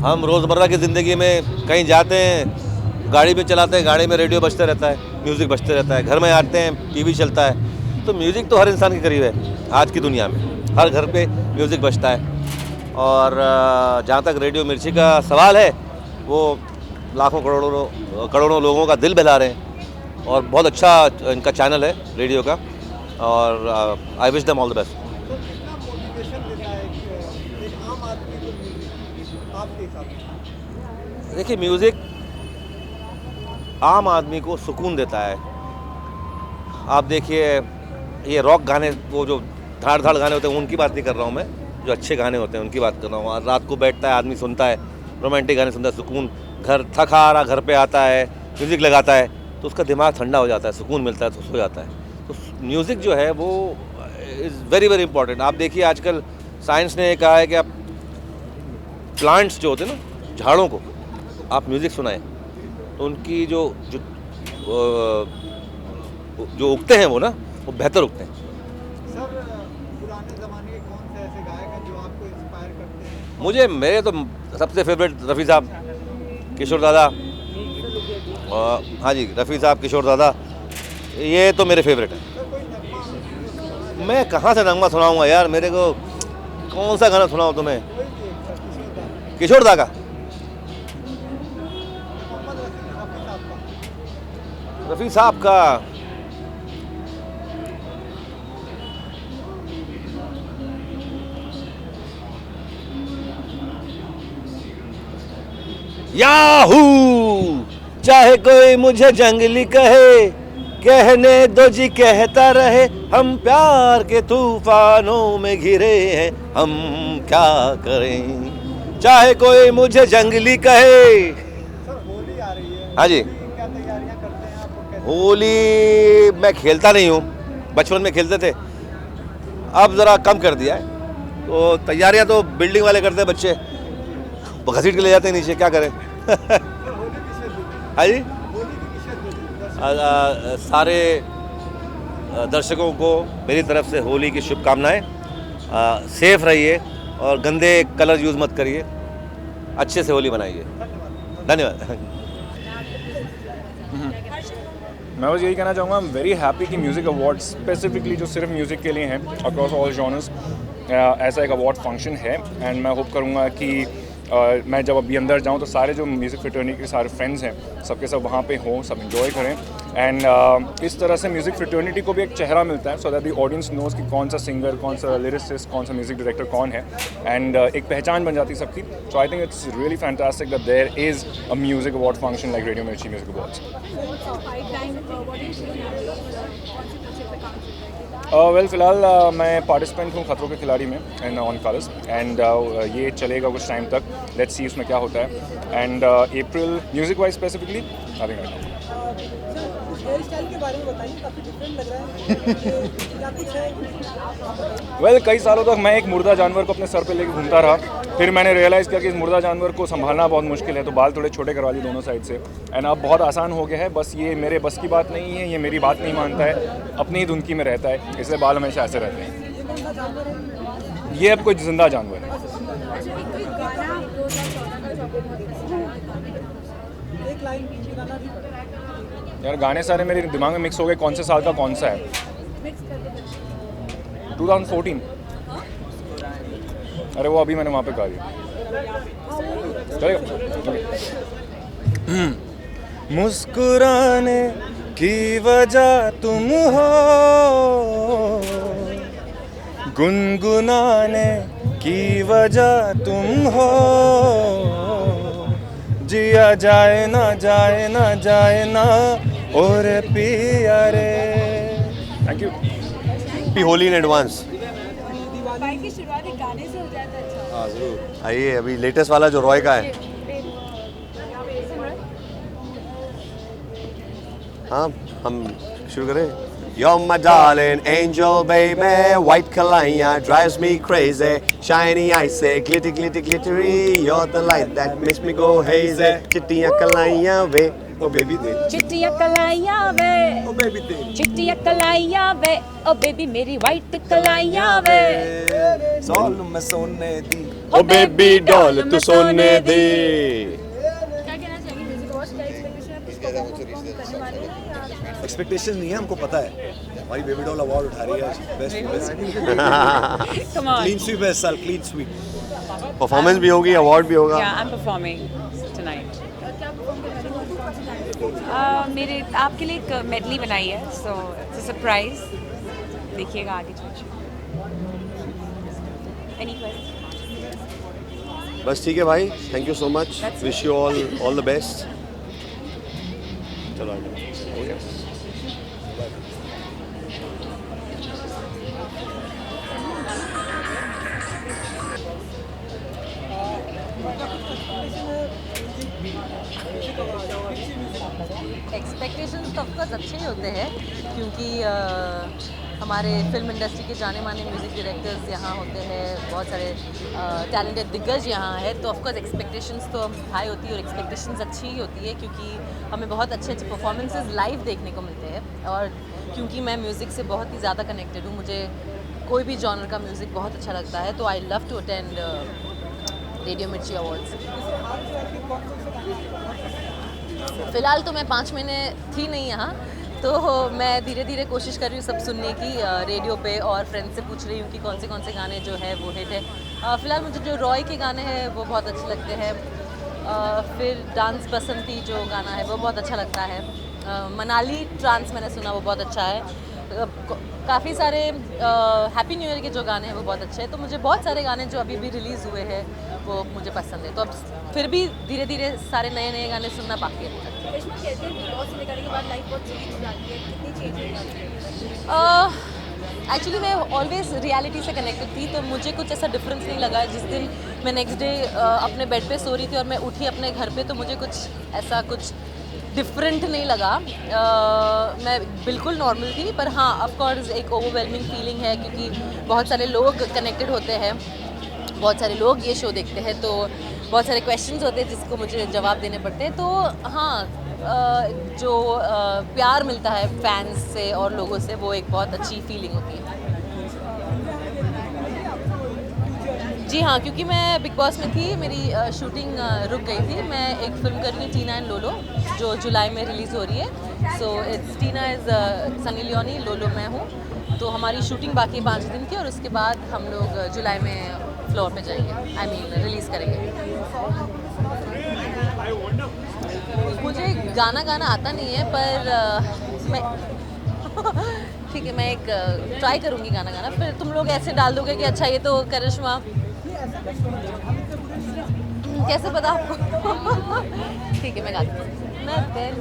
हम रोज़मर्रा की ज़िंदगी में कहीं जाते हैं, गाड़ी में चलाते हैं, गाड़ी में रेडियो बजते रहता है, म्यूज़िक बजते रहता है, घर में आते हैं टीवी चलता है, तो म्यूज़िक तो हर इंसान के करीब है। आज की दुनिया में हर घर पे म्यूज़िक बजता है। और जहाँ तक रेडियो मिर्ची का सवाल है, वो लाखों करोड़ों लोगों का दिल बहला रहे हैं, और बहुत अच्छा इनका चैनल है रेडियो का, और I wish them all the best. तो कितना मोटिवेशन देता है एक आम आदमी को म्यूजिक आपके हिसाब से? देखिए, म्यूज़िक आम आदमी को सुकून देता है। आप देखिए, ये रॉक गाने, वो जो धाड़ गाने होते हैं, उनकी बात नहीं कर रहा हूँ मैं, जो अच्छे गाने होते हैं उनकी बात कर रहा हूँ। रात को बैठता है आदमी, सुनता है रोमांटिक गाने, सुनता है, सुकून, घर थका आ रहा घर पे आता है, म्यूज़िक लगाता है तो उसका दिमाग ठंडा हो जाता है, सुकून मिलता है, तो सो जाता है। तो म्यूज़िक जो है वो इज़ वेरी वेरी इंपॉर्टेंट। आप देखिए, आजकल साइंस ने कहा है कि आप प्लांट्स जो होते हैं ना, झाड़ों को आप म्यूज़िक सुनाएं तो उनकी जो उगते हैं वो ना, वो बेहतर उगते हैं। सर, पुराने ज़माने के कौन से ऐसे गायक हैं जो आपको इंस्पायर करते हैं? मेरे तो सबसे फेवरेट रफ़ी साहब, किशोर दादा, और हाँ जी, रफ़ी साहब, किशोर दादा, ये तो मेरे फेवरेट हैं। मैं कहाँ से नगमा सुनाऊंगा यार, मेरे को कौन सा गाना सुनाऊं तुम्हें? किशोर दा का रफ़ी साहब का याहू, चाहे कोई मुझे जंगली कहे, कहने दो जी कहता रहे, हम प्यार के तूफानों में घिरे हैं, हम क्या करें। चाहे कोई मुझे जंगली कहे। हाँ जी, होली मैं खेलता नहीं हूँ, बचपन में खेलते थे, अब ज़रा कम कर दिया है। तो तैयारियाँ तो बिल्डिंग वाले करते हैं, बच्चे घसीट के ले जाते हैं नीचे, क्या करें। हाँ जी, सारे दर्शकों को मेरी तरफ से होली की शुभकामनाएं। सेफ रहिए और गंदे कलर यूज़ मत करिए, अच्छे से होली मनाइए। धन्यवाद। मैं बस यही कहना चाहूँगा, आई एम वेरी हैप्पी कि म्यूज़िक अवार्ड स्पेसिफिकली जो सिर्फ म्यूज़िक के लिए हैं, अक्रॉस ऑल जॉनर्स ऐसा एक अवार्ड फंक्शन है। एंड मैं होप करूँगा कि मैं जब अभी अंदर जाऊँ तो सारे जो म्यूज़िक फ्रेटर्निटी के सारे फ्रेंड्स हैं, सबके सब वहाँ पे हों, सब एंजॉय करें। एंड इस तरह से म्यूज़िक फ्रेटर्निटी को भी एक चेहरा मिलता है, so that the audience knows कि कौन सा सिंगर, कौन सा लिरिसिस्ट, कौन सा म्यूज़िक डायरेक्टर कौन है। एंड एक पहचान बन जाती है सबकी। So I think it's really fantastic that there is a music award function like radio Mirchi music awards. Well फ़िलहाल मैं पार्टिसिपेंट हूँ खतरों के खिलाड़ी में एंड ऑन कलर्स, एंड ये चलेगा कुछ टाइम तक। लेट्स सी उसमें क्या होता है। And April music wise specifically I think hairstyle के बारे में बताइए, काफ़ी डिफरेंट लग रहा है, क्या कुछ है? वेल कई सालों तक मैं एक मुर्दा जानवर को अपने सर पे लेके घूमता रहा, फिर मैंने रियलाइज़ किया कि इस मुर्दा जानवर को संभालना बहुत मुश्किल है, तो बाल थोड़े छोटे करवा लिए दोनों साइड से। एंड अब बहुत आसान हो गया है, बस ये मेरे बस की बात नहीं है, ये मेरी बात नहीं मानता है, अपनी ही धुनकी में रहता है, इसलिए बाल हमेशा ऐसे रहते हैं। ये अब कोई जिंदा जानवर है। एक लाइन गाना भी यार गाने सारे मेरे दिमाग में मिक्स हो गए, कौन से साल का कौन सा है। 2014। अरे वो अभी मैंने वहाँ पे गा दिया। मुस्कुराने की वजह तुम हो, गुनगुनाने की वजह तुम हो, जिया जाए ना जाए ना जाए ना और पिया रे। Thank you. Happy Holi in advance. भाई की शुरुआती गाने से हो जाए तो अच्छा। हाँ जरूर। आइए, अभी लेटेस्ट वाला जो रॉय का है। हाँ, हम शुरू करें। You're my darling angel baby, white kalaya drives me crazy, shiny icy, glitty glitty glittery, you're the light that makes me go hazy. Chittiya kalaya ve, oh baby de. चिट्टियाँ कलाइयाँ way, oh baby de. चिट्टियाँ कलाइयाँ way, O baby मेरी white कलाइयाँ वे। Doll मैं सोने दी, oh baby doll तू सोने दे। Expectation नहीं है, हमको पता है हमारी बेबी डॉल अवार्ड उठा रही है बेस्ट क्लीन स्वीप है साल, क्लीन स्वीप। परफॉर्मेंस भी होगी, अवार्ड भी होगा। Yeah, I'm performing tonight. मेरे आपके लिए एक मेडली बनाई है, सो इट्स अ सरप्राइज, देखिएगा आगे चल। Any question? बस ठीक है भाई, thank you so much, wish you all the best. चलो आगे। एक्सपेक्टेशंस तो ऑफकोर्स अच्छे ही होते हैं, क्योंकि हमारे फिल्म इंडस्ट्री के जाने माने म्यूज़िक डायरेक्टर्स यहाँ होते हैं, बहुत सारे टैलेंटेड दिग्गज यहाँ है, तो ऑफकोर्स एक्सपेक्टेशंस तो हाई होती है और एक्सपेक्टेशंस अच्छी ही होती है, क्योंकि हमें बहुत अच्छे अच्छे परफॉर्मेंसेस लाइव देखने को मिलते हैं। और क्योंकि मैं म्यूज़िक से बहुत ही ज़्यादा कनेक्टेड हूँ, मुझे कोई भी जॉनर का म्यूज़िक बहुत अच्छा लगता है, तो I love to attend radio Mirchi awards. फ़िलहाल तो मैं 5 महीने थी नहीं यहाँ, तो मैं धीरे धीरे कोशिश कर रही हूँ सब सुनने की रेडियो पे, और फ्रेंड्स से पूछ रही हूँ कि कौन से गाने जो है वो हिट है। फ़िलहाल मुझे जो रॉय के गाने हैं वो बहुत अच्छे लगते हैं। फिर डांस बसंती जो गाना है वो बहुत अच्छा लगता है। मनाली ट्रांस मैंने सुना, वो बहुत अच्छा है। काफ़ी सारे हैप्पी न्यू ईयर के जो गाने हैं वो बहुत अच्छे हैं। तो मुझे बहुत सारे गाने जो अभी भी रिलीज़ हुए हैं वो मुझे पसंद है। तो अब फिर भी धीरे धीरे सारे नए नए गाने सुनना बाकी है। एक्चुअली मैं ऑलवेज रियलिटी से कनेक्टेड थी, तो मुझे कुछ ऐसा डिफरेंस नहीं लगा। जिस दिन मैं नेक्स्ट डे अपने बेड पे सो रही थी और मैं उठी अपने घर पे, तो मुझे कुछ डिफरेंट नहीं लगा। मैं बिल्कुल नॉर्मल थी, पर हाँ ऑफ कोर्स एक ओवरवेलमिंग फीलिंग है, क्योंकि बहुत सारे लोग कनेक्टेड होते हैं, बहुत सारे लोग ये शो देखते हैं, तो बहुत सारे क्वेश्चंस होते हैं जिसको मुझे जवाब देने पड़ते हैं। तो हाँ, जो प्यार मिलता है फैंस से और लोगों से, वो एक बहुत अच्छी फीलिंग होती है। जी हाँ, क्योंकि मैं बिग बॉस में थी, मेरी शूटिंग रुक गई थी। मैं एक फिल्म कर रही हूँ टीना एंड लोलो, जो जुलाई में रिलीज़ हो रही है। So it's Tina is Sunny Leone, लोलो मैं हूँ। तो हमारी शूटिंग बाकी है 5 दिन की, और उसके बाद हम लोग जुलाई में फ्लोर पे जाएंगे, आई मीन रिलीज़ करेंगे। मुझे गाना गाना आता नहीं है, पर मैं ठीक है, मैं एक ट्राई करूँगी गाना गाना। फिर तुम लोग ऐसे डाल दोगे कि अच्छा ये तो करिश्मा, कैसे पता आपको? ठीक है, मैं गाती हूँ। न तेरे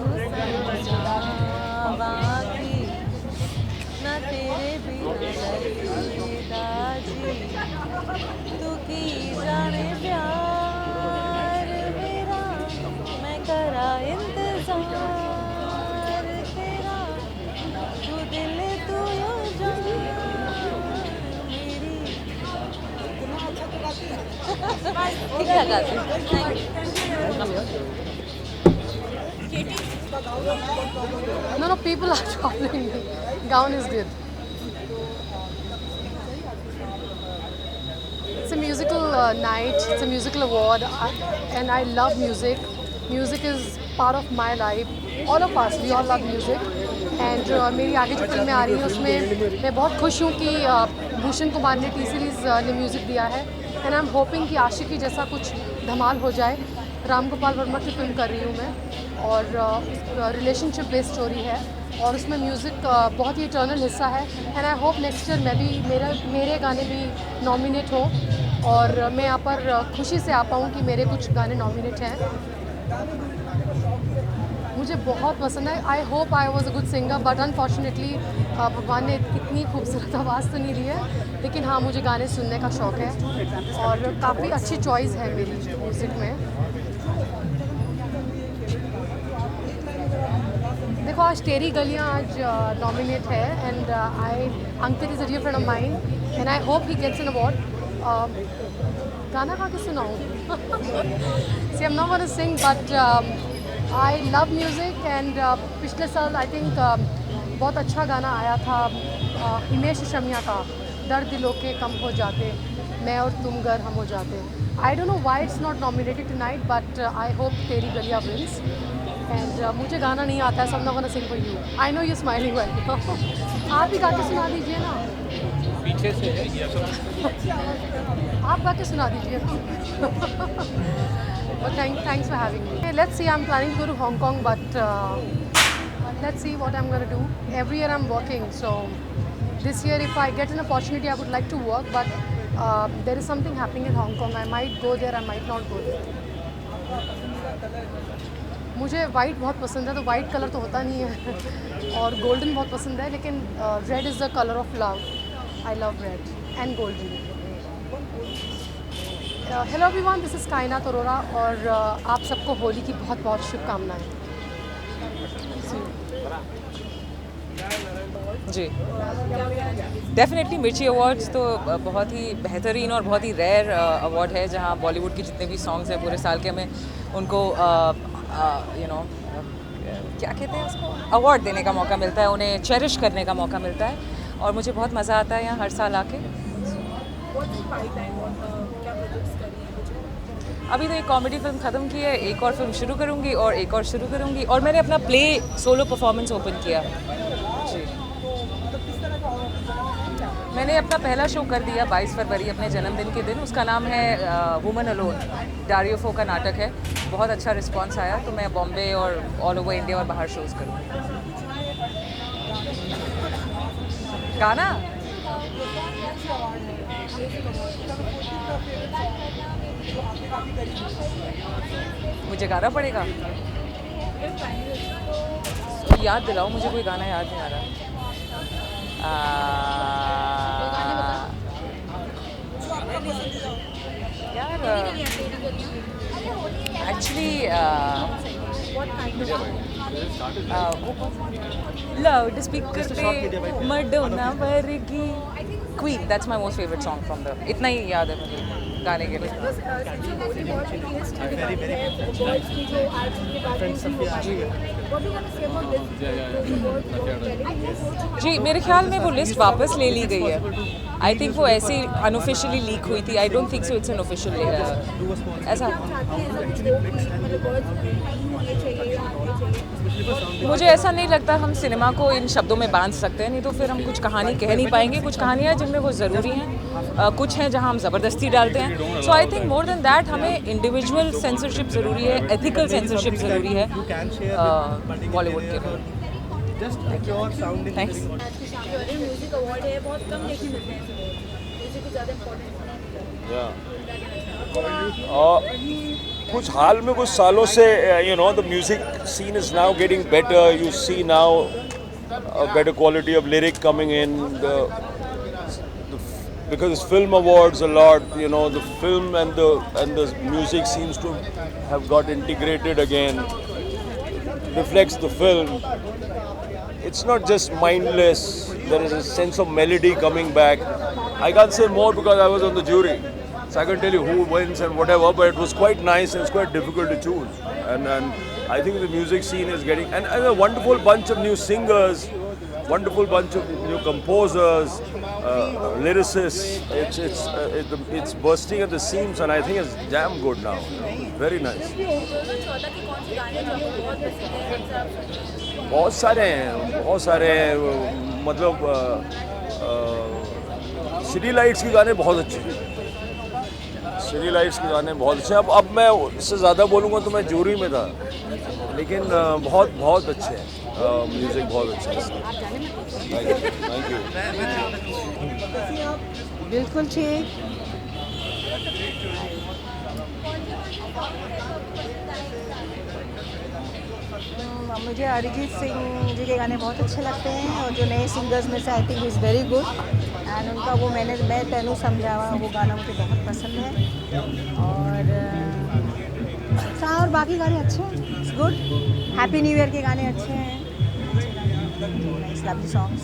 बिना तू की जाने प्यार मेरा, मैं करा इंतजार तेरा, तू दिल तू जान मेरी। ठीक है, गाती हूँ। Thank you. No, people are troubling me. Gown is good. It's a musical night. It's a musical award, and I love music. Music is part of my life. All of us, we all love music. And मेरी आगे जो फिल्में आ रही हैं उसमें मैं बहुत खुश हूँ कि भूषण कुमार ने टी सीरीज़ ने म्यूज़िक दिया है। एंड आई एम होपिंग कि आशिकी जैसा कुछ धमाल हो जाए। राम गोपाल वर्मा की फिल्म कर रही हूँ मैं, और रिलेशनशिप बेस्ड स्टोरी है, और उसमें म्यूज़िक बहुत ही इटर्नल हिस्सा है। And I hope next year मैं भी मेरे गाने भी नॉमिनेट हो, और मैं यहाँ पर खुशी से आ पाऊँ कि मेरे कुछ गाने नॉमिनेट हैं। मुझे बहुत पसंद है। I hope I was a good singer, but unfortunately भगवान ने इतनी खूबसूरत आवाज़ तो नहीं दी है। लेकिन हाँ, मुझे गाने सुनने का शौक़ है, और काफ़ी अच्छी चॉइस है मेरी म्यूज़िक में। देखो, आज तेरी गलियाँ आज नॉमिनेट है, and Ankit is a dear friend of mine, and I hope he gets an award. गाना गा के सुनाऊँ? See I am not gonna sing, but I love music. And पिछले साल आई थिंक बहुत अच्छा गाना आया था हिमेश शमिया का, दर्द दिलों के कम हो जाते, मैं और तुम गर हम हो जाते। आई don't know why it's not nominated tonight, but I hope तेरी गलियाँ विंस। एंड मुझे गाना नहीं आता है, so I'm not gonna sing for you. I know you're smiling well. आप ही गा के सुना दीजिए ना। पीछे से है ये सब। आप गा के सुना दीजिए। But thanks for having me. Okay, let's see. I'm planning to go to Hong Kong, but let's see what I'm gonna do. Every year I'm working, so this year if I get an opportunity, I would like to work. But there is something happening in Hong Kong. I might go there, I might not go there. मुझे white बहुत पसंद है, तो white colour तो होता नहीं है, और गोल्डन बहुत पसंद है, लेकिन red is the colour of love. I love red and golden. Hello everyone, this is कायनात अरोरा, और आप सबको होली की बहुत बहुत शुभकामनाएं। जी, डेफिनेटली मिर्ची अवार्ड्स तो बहुत ही बेहतरीन और बहुत ही रेयर अवार्ड है, जहां बॉलीवुड के जितने भी सॉन्ग्स हैं पूरे साल के, हमें उनको क्या कहते हैं उसको, अवार्ड देने का मौका मिलता है, उन्हें चेरिश करने का मौका मिलता है, और मुझे बहुत मज़ा आता है यहाँ हर साल आके। अभी तो एक कॉमेडी फिल्म ख़त्म की है, एक और फिल्म शुरू करूँगी और एक और शुरू करूँगी, और मैंने अपना प्ले सोलो परफॉर्मेंस ओपन किया जी। मैंने अपना पहला शो कर दिया 22 फरवरी अपने जन्मदिन के दिन। उसका नाम है वुमन अलोन, डारियो फो का नाटक है। बहुत अच्छा रिस्पांस आया, तो मैं बॉम्बे और ऑल ओवर इंडिया और बाहर शोज़ करूँगी। गाना मुझे गाना पड़ेगा, तो याद दिलाओ मुझे, कोई गाना याद नहीं आ रहा। यार एक्चुअली लाउड स्पीकर पे मडोना वर्गी queen, that's my most favourite song from the, इतना ही याद है मुझे गाने के लिए। जी मेरे ख्याल में वो लिस्ट वापस ले ली गई है। आई थिंक वो ऐसे ही अनऑफिशियली लीक हुई थी। आई don't think so it's an official ऐसा। मुझे ऐसा नहीं लगता हम सिनेमा को इन शब्दों में बांध सकते हैं, नहीं तो फिर हम कुछ कहानी कह नहीं पाएंगे। कुछ कहानियाँ जिनमें वो ज़रूरी हैं, कुछ हैं जहाँ हम ज़बरदस्ती डालते हैं। So I think more than that हमें इंडिविजुअल सेंसरशिप ज़रूरी है, एथिकल सेंसरशिप ज़रूरी है बॉलीवुड के। थैंक्स। म्यूजिक अवार्ड है, बहुत कम देखने मिलते हैं, म्यूजिक को ज़्यादा इम्पोर्टेंस कुछ हाल में कुछ सालों से you know the music scene is now getting better. You see now a better quality of lyric coming in, because it's film awards a lot, you know, the film and the music seems to have got integrated again, reflects the film. It's not just mindless, there is a sense of melody coming back. I can't say more because I was on the jury, so I can tell you who wins and whatever, but it was quite nice and it's quite difficult to choose. And I think the music scene is getting, and a wonderful bunch of new singers, wonderful bunch of new composers, lyricists. It's bursting at the seams, and I think it's damn good now. Very nice. बहुत सारे हैं, मतलब city lights के गाने बहुत अच्छे हैं. City lights के गाने बहुत अच्छे हैं. अब मैं इससे ज़्यादा बोलूँगा तो मैं जूरी में था, लेकिन बहुत अच्छे हैं. म्यूज़िक बहुत अच्छा है. Thank you. बिल्कुल ठीक. मुझे अरिजीत सिंह जी के गाने बहुत अच्छे लगते हैं, और जो नए सिंगर्स में से I think is very good, and उनका वो मैं तेनू समझावा वो गाना मुझे बहुत पसंद है. और बाकी गाने अच्छे हैं. It's good. Happy new year के गाने अच्छे हैं. Nice lovely songs.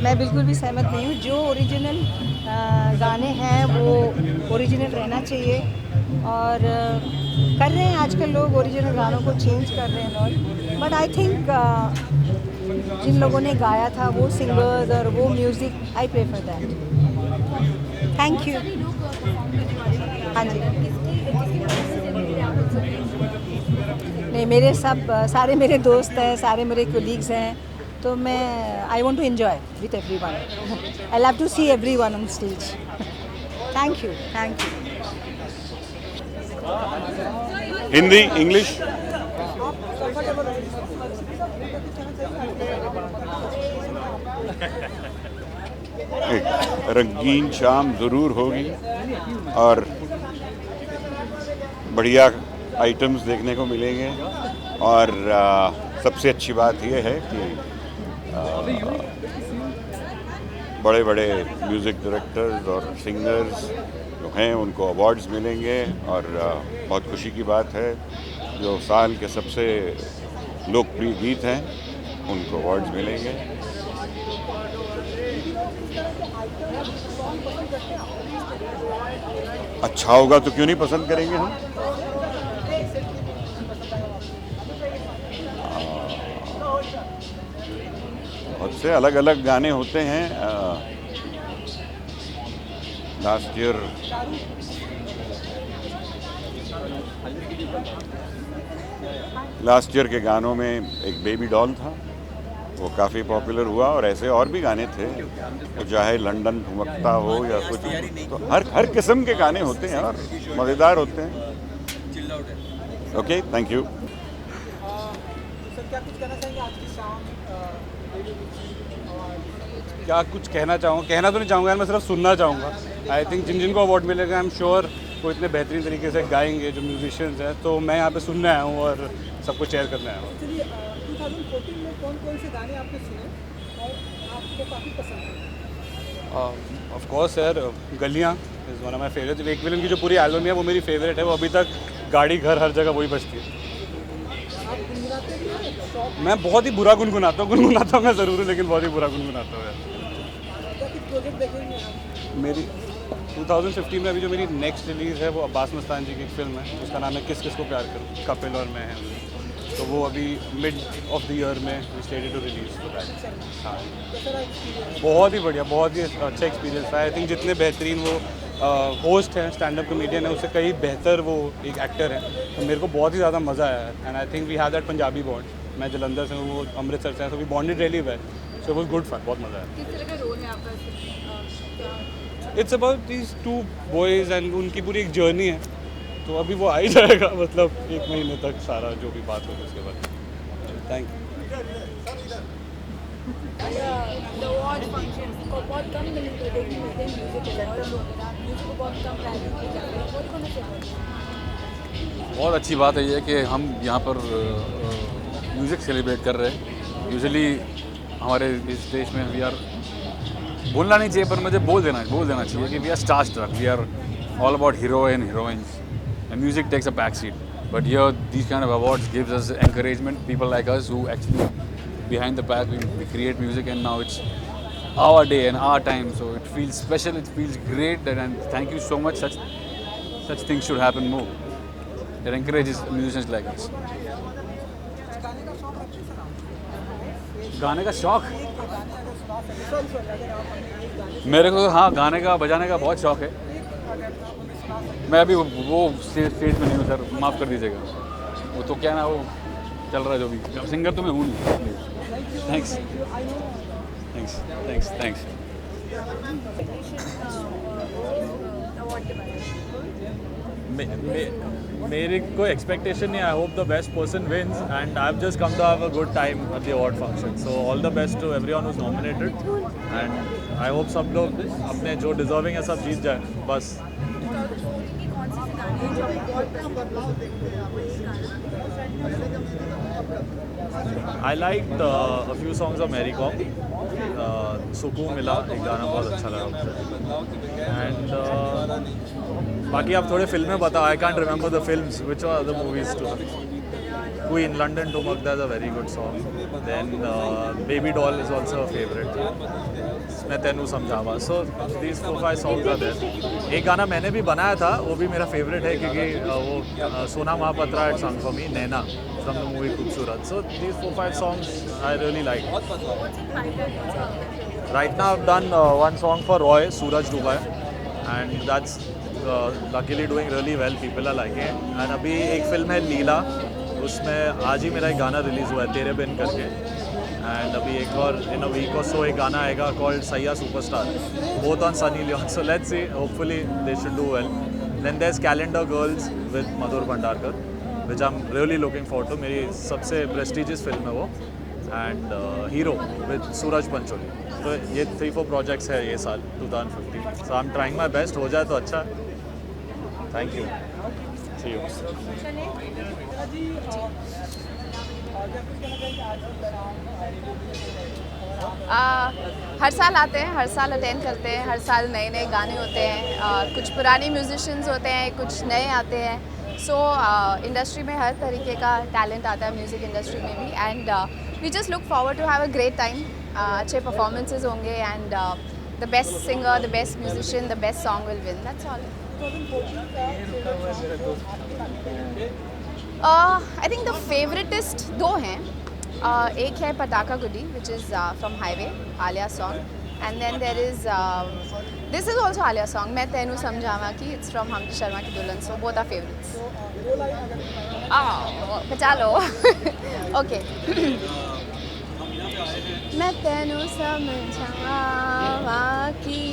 मैं बिल्कुल भी सहमत नहीं हूँ. जो ओरिजिनल गाने हैं वो ओरिजिनल रहना चाहिए, और कर रहे हैं आजकल लोग ओरिजिनल गानों को चेंज कर रहे हैं लोग. बट आई थिंक जिन लोगों ने गाया था वो सिंगर्स और वो music, I prefer that. Thank you. हाँ जी. नहीं, मेरे सारे मेरे दोस्त हैं, सारे मेरे कोलीग्स हैं, तो मैं I want to enjoy with everyone. I love to see everyone on stage. Thank you. Thank you. Hindi, English? एक रंगीन शाम ज़रूर होगी, और बढ़िया आइटम्स देखने को मिलेंगे. और सबसे अच्छी बात यह है कि बड़े बड़े म्यूज़िक डायरेक्टर्स और सिंगर्स जो हैं उनको अवार्ड्स मिलेंगे, और बहुत खुशी की बात है जो साल के सबसे लोकप्रिय गीत हैं उनको अवार्ड्स मिलेंगे. अच्छा होगा तो क्यों नहीं पसंद करेंगे हम. बहुत से अलग अलग गाने होते हैं। लास्ट ईयर के गानों में एक बेबी डॉल था, वो काफ़ी पॉपुलर हुआ, और ऐसे और भी गाने थे, तो चाहे लंदन ठुमकता हो या कुछ, तो हर किस्म के गाने होते हैं और मज़ेदार होते हैं। Okay, thank you. सर क्या कुछ कहना चाहेंगे आज की शाम? क्या कुछ कहना चाहूँगा, कहना तो नहीं चाहूँगा यार, मैं सिर्फ सुनना चाहूँगा। आई थिंक जिन जिनको अवार्ड मिलेगा आई एम श्योर वो इतने बेहतरीन तरीके से गाएंगे जो म्यूजिशियंस हैं, तो मैं यहाँ पे सुनने आया हूँ और सबको शेयर करने आया हूँ। चलिए 2014 में कौन से गाने आपने सुने और आपको काफ़ी पसंद है? ऑफ कोर्स यार, Galliyan is one of my favourite. एक फिल्म की जो पूरी एल्बम है वो मेरी फेवरेट है, वो अभी तक गाड़ी घर हर जगह वही बजती है। मैं बहुत ही बुरा गुनगुनाता हूँ मैं ज़रूर हूँ, लेकिन बहुत ही बुरा गुनगुनाता हूँ यार। मेरी 2015 में अभी जो मेरी नेक्स्ट रिलीज़ है वो अब्बास मस्तान जी की एक फिल्म है, उसका नाम है किस किस को प्यार करूँ, कपिल और मैं है, तो वो अभी मिड ऑफ द ईयर में स्टेटेड टू रिलीज़। हाँ, बहुत ही बढ़िया, बहुत ही अच्छा एक्सपीरियंस था। आई थिंक जितने बेहतरीन वो होस्ट हैं, स्टैंड अप कॉमेडियन है, उससे कहीं बेहतर वो एक एक्टर है, तो मेरे को बहुत ही ज़्यादा मज़ा आया। And I think we have that Punjabi bond. मैं जलंधर से हूँ, वो अमृतसर से है, तो we bonded really well, so it was good fun, बहुत मज़ा आया। किस तरह का रोल है आपका? It's about these 2 boys and उनकी पूरी एक जर्नी है, तो अभी वो आ ही जाएगा, मतलब 1 महीने तक सारा जो भी बात होगी उसके बाद। Thank you. बहुत अच्छी बात है ये कि हम यहाँ पर म्यूज़िक सेलिब्रेट कर रहे हैं। यूजुअली हमारे इस देश में वी आर, बोलना नहीं चाहिए पर मुझे बोल देना चाहिए कि we are star struck, we are all about hero and heroines and music takes a back seat. But here these kind of awards gives us encouragement, people like us who actually behind the back we create music, and now it's our day and our time, so it feels special, it feels great, and thank you so much. Such things should happen more. It encourages musicians like us. गाने का शौक मेरे को, हाँ, गाने का बजाने का बहुत शौक है। मैं अभी वो स्टेज में नहीं हूँ सर, माफ़ कर दीजिएगा। वो तो क्या ना, वो चल रहा है जो भी, सिंगर तो मैं हूँ नहीं। Thanks thanks thanks thanks. मेरी कोई एक्सपेक्टेशन नहीं। I hope the best person wins and I have just come to have a good time at the award function, so all the best to everyone who is nominated, and I hope सब लोग अपने जो deserving है सब जीत जाए बस। I liked a few songs of Mary Kom. सुकून मिला एक गाना बहुत अच्छा लगा, एंड बाकी आप थोड़े फिल्में बताओ। I can't remember the films, which are the movies to queen, London Thumakda is a very good song, then baby doll is also a favourite, मैं तेनू समझावा। So these 4-5 songs are there. एक गाना मैंने भी बनाया था, वो भी मेरा फेवरेट है क्योंकि वो सोना Mohapatra had sung for me, Naina from the movie खूबसूरत। So these 4-5 songs I really like. Right now I've done one song for Roy, Suraj Dubai, and that's luckily doing really well. People are liking it. And अभी एक film है लीला, उसमें आज ही मेरा एक गाना release हुआ है तेरे बिन करके, एंड अभी एक और इन अ वीक और सो एक गाना आएगा called Saiyaan superstar, both on Sunny Leone. So let's see, hopefully they should do well. Then there is calendar girls with Madhur Bhandarkar, which I am really looking for to. मेरी सबसे प्रेस्टिजियस फिल्म है वो, and hero with Sooraj Pancholi. तो ये 3-4 projects है ये साल 2015। So I am trying my best, हो जाए तो अच्छा। Thank you, see you. हर साल आते हैं, हर साल अटेंड करते हैं, हर साल नए नए गाने होते हैं, कुछ पुराने म्यूजिशियंस होते हैं, कुछ नए आते हैं। सो इंडस्ट्री में हर तरीके का टैलेंट आता है, म्यूज़िक इंडस्ट्री में भी, and we just look forward to have a great time. अच्छे परफॉर्मेंसेज होंगे, and the best singer, the best musician, the best song will win, that's all. I think the favouritist 2 हैं। एक है Patakha Guddi which is from highway, Alia song, and then there is this is also Alia song, मैं तेनू समझावा की, it's from हमकी Sharma की दुल्हन, so both are favourites. बचा लो। ओके। मैं तेनू समझावा की,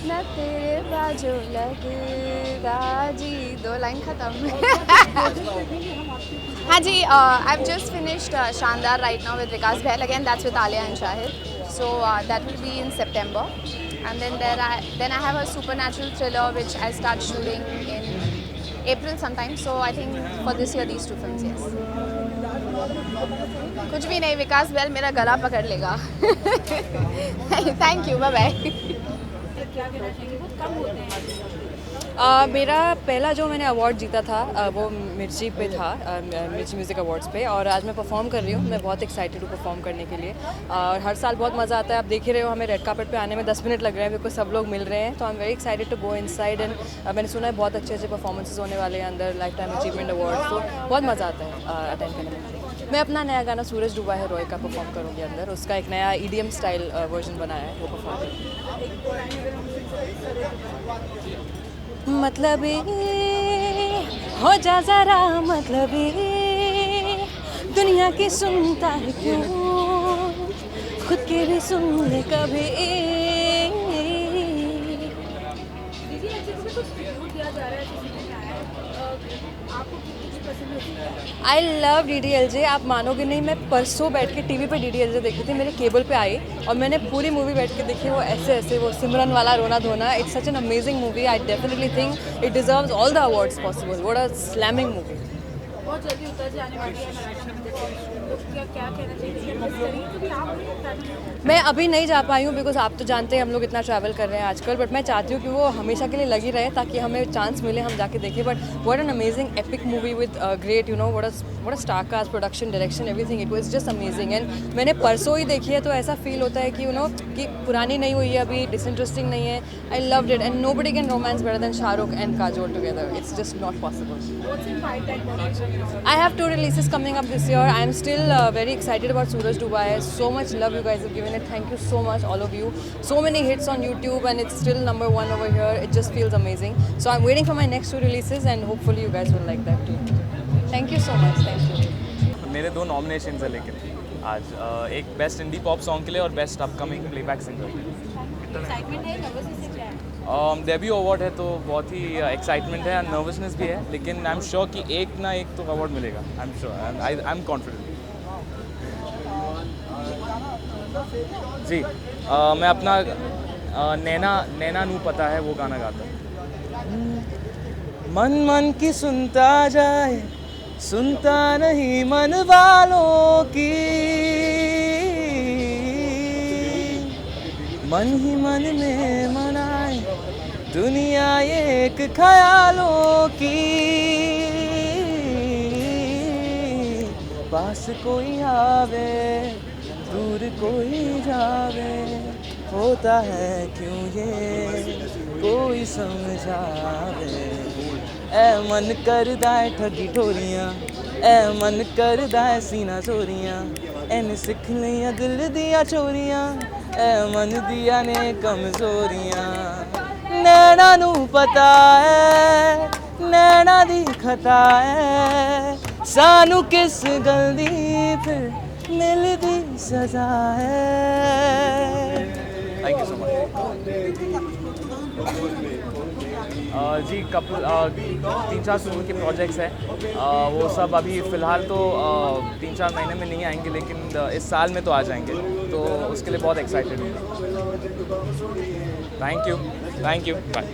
मैं तेरे बाजू लगेगा जी, 2 लाइन खत्म। हाँ जी, I've just finished Shandar right now with Vikas Bahl, again that's with Alia and Shahid, so that will be in September, and then I have a supernatural thriller which I start shooting in April sometime, so I think for this year these 2 films, yes. कुछ भी नहीं, विकास बैल मेरा गला पकड़ लेगा। Thank you, bye bye. मेरा पहला जो मैंने अवार्ड जीता था वो मिर्ची पे था, मिर्ची म्यूज़िक अवार्ड्स पे, और आज मैं परफॉर्म कर रही हूँ। मैं बहुत एक्साइटेड हूँ परफॉर्म करने के लिए, और हर साल बहुत मज़ा आता है। आप देख ही रहे हो, हमें रेड कार्पेट पे आने में 10 मिनट लग रहे हैं बिकॉज सब लोग मिल रहे हैं, तो I am very excited to go inside. And मैंने सुना है बहुत अच्छे अच्छे परफॉर्मेंसेस होने वाले हैं अंदर, लाइफ टाइम अचीवमेंट अवार्ड, तो बहुत मज़ा आता है अटेंड करने में। मैं अपना नया गाना सूरज डूबा है रॉय का परफॉर्म करूँगी अंदर, उसका एक नया EDM स्टाइल वर्जन बनाया है, वो परफॉर्म करूँगी। मतलब हो जा ज़रा, मतलब दुनिया की सुनता है क्यों, खुद के भी सुन ले कभी। I love DDLJ। आप मानोगे नहीं, मैं परसों बैठ के टीवी पे DDLJ देखी थी, मेरे केबल पे आई और मैंने पूरी मूवी बैठ के देखी। वो ऐसे ऐसे वो सिमरन वाला रोना धोना, it's such an amazing movie. I definitely think it deserves all the awards possible. What a slamming movie. बहुत जल्दी उतर जाने वाली है, तो क्या कहना चाहिए? मैं अभी नहीं जा पाई हूँ बिकॉज आप तो जानते हैं हम लोग इतना ट्रैवल कर रहे हैं आजकल, बट मैं चाहती हूँ कि वो हमेशा के लिए लगी रहे ताकि हमें चांस मिले, हम जाके देखें। But what an amazing epic movie with great you know what a star cast, production, direction, everything, it was just amazing. And मैंने परसों ही देखी है, तो ऐसा फील होता है कि यू नो कि पुरानी नहीं हुई है, अभी डिसइंटरेस्टिंग नहीं है। I loved it and nobody can romance better than Shahrukh and Kajol together. It's just not possible. I have 2 releases coming up this year. I am still very excited about Suraj Dubai. So much love you guys have given it. Thank you so much, all of you. So many hits on YouTube and it's still #1 over here. It just feels amazing. So I'm waiting for my next 2 releases and hopefully you guys will like that too. Thank you so much. Thank you. मेरे 2 nominations है लेकिन आज एक best indie pop song के लिए और best upcoming playback singer. Excitement है, nervousness है क्या है? डेब्यू अवार्ड है तो बहुत ही एक्साइटमेंट है, नर्वसनेस भी है, लेकिन आई एम श्योर कि एक ना एक तो अवार्ड मिलेगा। I am sure, I am confident. जी मैं अपना नैना नू पता है वो गाना गाता हूँ। मन मन की सुनता जाए, सुनता नहीं मन वालों की, मन ही मन में मनाए दुनिया एक ख्यालों की। पास कोई आवे, दूर कोई जावे, होता है क्यों ये कोई समझावे। ए मन करदा है ठगी ठोरियां, ए मन करदा है सीना चोरियां, एन सिख लिया दिल दिया चोरियां, ए मन दिया ने कमजोरियां। नैना नू पता है, नैना दी खता है, सानू किस गल दी फिर मिलदी सजा है। Thank you so much. जी कपल 3-4 फिल्म के प्रोजेक्ट्स हैं, वो सब अभी फ़िलहाल तो 3-4 महीने में नहीं आएंगे, लेकिन इस साल में तो आ जाएंगे, तो उसके लिए बहुत एक्साइटेड हूँ। Thank you bye.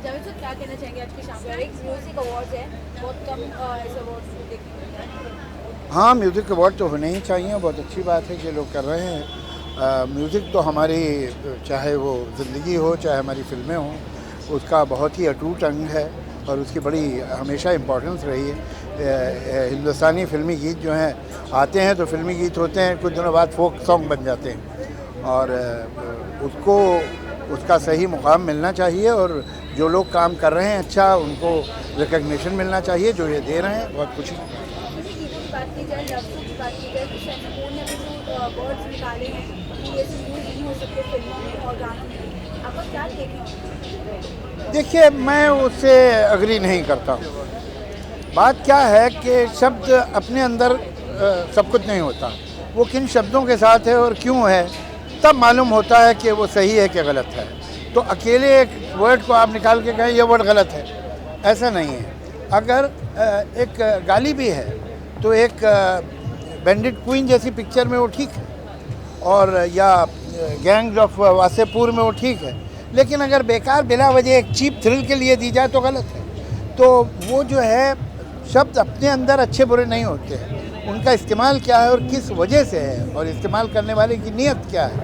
Javed sir, क्या कहना चाहेंगे आज की शाम पर? एक म्यूजिक अवार्ड है, बहुत कम ऐसे अवार्ड्स देखने को मिलते हैं। हाँ, म्यूज़िक अवार्ड तो होने ही चाहिए, बहुत अच्छी बात है कि लोग कर रहे हैं। म्यूज़िक तो हमारी, चाहे वो ज़िंदगी हो चाहे हमारी फिल्में हों, उसका बहुत ही अटूट अंग है और उसकी बड़ी हमेशा इम्पोर्टेंस रही है। हिंदुस्तानी फिल्मी गीत जो हैं आते हैं तो फिल्मी गीत होते हैं, कुछ दिनों बाद फोक सॉन्ग बन जाते हैं, और उसको उसका सही मुकाम मिलना चाहिए। और जो लोग काम कर रहे हैं अच्छा, उनको रिकग्निशन मिलना चाहिए, जो ये दे रहे हैं। बहुत खुशी। अगर लफ्ज़ों की बात की जाए तो शैम्पू ने अभी जो वर्ड्स निकाले हैं कि ये सब यूज़ नहीं हो सकते फिल्मों में और गानों में, आपका क्या टेक है? देखिए, मैं उससे अग्री नहीं करता हूँ। बात क्या है कि शब्द अपने अंदर सब कुछ नहीं होता, वो किन शब्दों के साथ है और क्यों है तब मालूम होता है कि वो सही है कि गलत है। तो अकेले एक वर्ड को आप निकाल के कहें ये वर्ड गलत है, ऐसा नहीं है। अगर एक गाली भी है तो एक बैंडिट क्वीन जैसी पिक्चर में वो ठीक है, और या गैंग्स ऑफ वासेपुर में वो ठीक है, लेकिन अगर बेकार बिला वजह एक चीप थ्रिल के लिए दी जाए तो गलत है। तो वो जो है शब्द अपने अंदर अच्छे बुरे नहीं होते हैं, उनका इस्तेमाल क्या है और किस वजह से है और इस्तेमाल करने वाले की नीयत क्या है,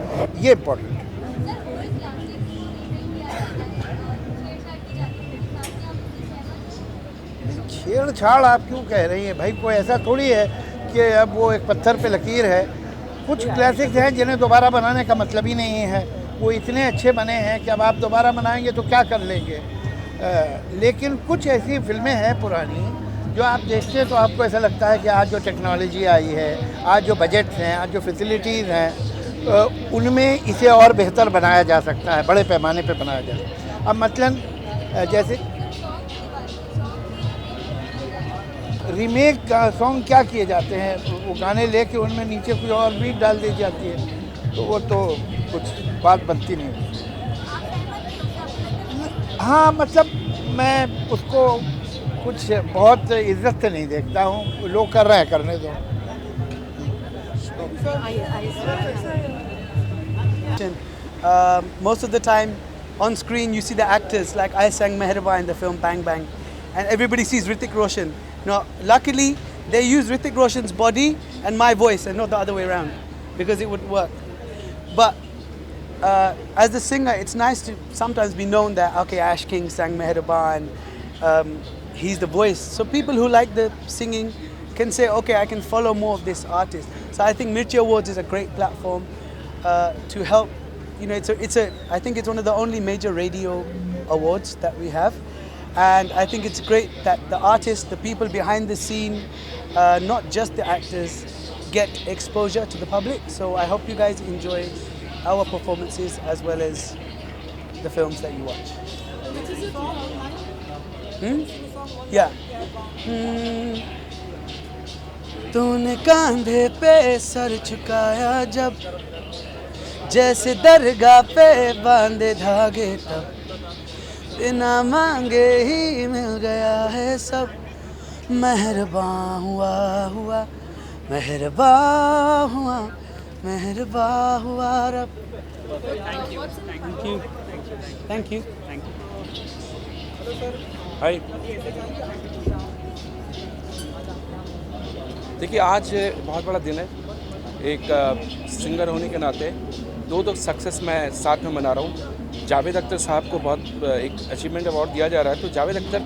ये इम्पोर्टेंट है। छेड़छाड़ आप क्यों कह रही हैं भाई? कोई ऐसा थोड़ी है कि अब वो एक पत्थर पे लकीर है। कुछ क्लासिक्स हैं जिन्हें दोबारा बनाने का मतलब ही नहीं है, वो इतने अच्छे बने हैं कि अब आप दोबारा बनाएंगे तो क्या कर लेंगे। लेकिन कुछ ऐसी फिल्में हैं पुरानी जो आप देखते हैं तो आपको ऐसा लगता है कि आज जो टेक्नोलॉजी आई है, आज जो बजट्स हैं, आज जो फैसिलिटीज़ हैं, उनमें इसे और बेहतर बनाया जा सकता है, बड़े पैमाने पे बनाया जा सकता है। अब मसलन जैसे रीमेक सॉन्ग क्या किए जाते हैं, वो गाने लेके उनमें नीचे कोई और बीट डाल दी जाती है, तो वो तो कुछ बात बनती नहीं। हाँ, मतलब मैं उसको कुछ बहुत इज्जत से नहीं देखता हूँ, लोग कर रहे हैं, करने दो। Most of the time on screen you see the actors, like I sang Meherba in the film Bang Bang, and everybody sees Hrithik Roshan. Now, luckily they use Hrithik Roshan's body and my voice and not the other way around, because it wouldn't work. But as a singer, it's nice to sometimes be known that, okay, Ash King sang Meherba and he's the voice. So people who like the singing can say, okay, I can follow more of this artist. So I think Mirchi Awards is a great platform to help. You know, I think it's one of the only major radio awards that we have. And I think it's great that the artists, the people behind the scene, not just the actors, get exposure to the public. So I hope you guys enjoy our performances as well as the films that you watch. Yeah. तूने कांधे पे sir झुकाया जब, जैसे दरगाह पे बांधे धागे तब, बिना मांगे ही मिल गया है सब, मेहरबान हुआ हुआ, मेहरबान हुआ, मेहरबान हुआ रब। Thank you. Thank you. Thank you. Thank you. हाय, देखिए आज बहुत बड़ा दिन है। एक सिंगर होने के नाते दो सक्सेस मैं साथ में मना रहा हूँ। जावेद अख्तर साहब को बहुत एक अचीवमेंट अवार्ड दिया जा रहा है, तो जावेद अख्तर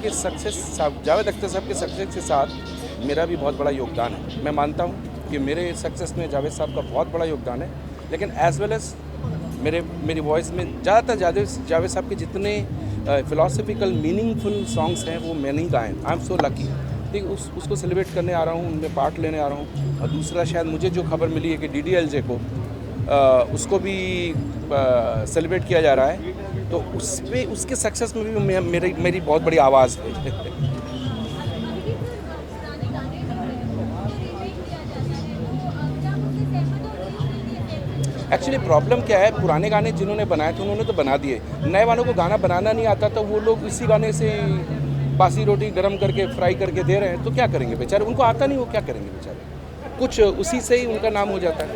साहब के सक्सेस के साथ मेरा भी बहुत बड़ा योगदान है। मैं मानता हूँ कि मेरे सक्सेस में जावेद साहब का बहुत बड़ा योगदान है, लेकिन एज वेल एज मेरी वॉइस में ज़्यादातर जावेद साहब के जितने फिलोसफिकल मीनिंगफुल सॉन्ग्स हैं वो मैंने ही गाए। I am so lucky. ठीक, उसको सेलिब्रेट करने आ रहा हूँ, उनमें पार्ट लेने आ रहा हूँ। और दूसरा, शायद मुझे जो खबर मिली है कि DDLJ को उसको भी सेलिब्रेट किया जा रहा है, तो उसके सक्सेस में भी मेरी बहुत बड़ी आवाज़ है। एक्चुअली प्रॉब्लम क्या है, पुराने गाने जिन्होंने बनाए थे उन्होंने तो बना दिए, नए वालों को गाना बनाना नहीं आता, तो वो लोग इसी गाने से बासी रोटी गरम करके फ्राई करके दे रहे हैं, तो क्या करेंगे बेचारे, उनको आता नहीं, वो क्या करेंगे बेचारे, कुछ उसी से ही उनका नाम हो जाता है।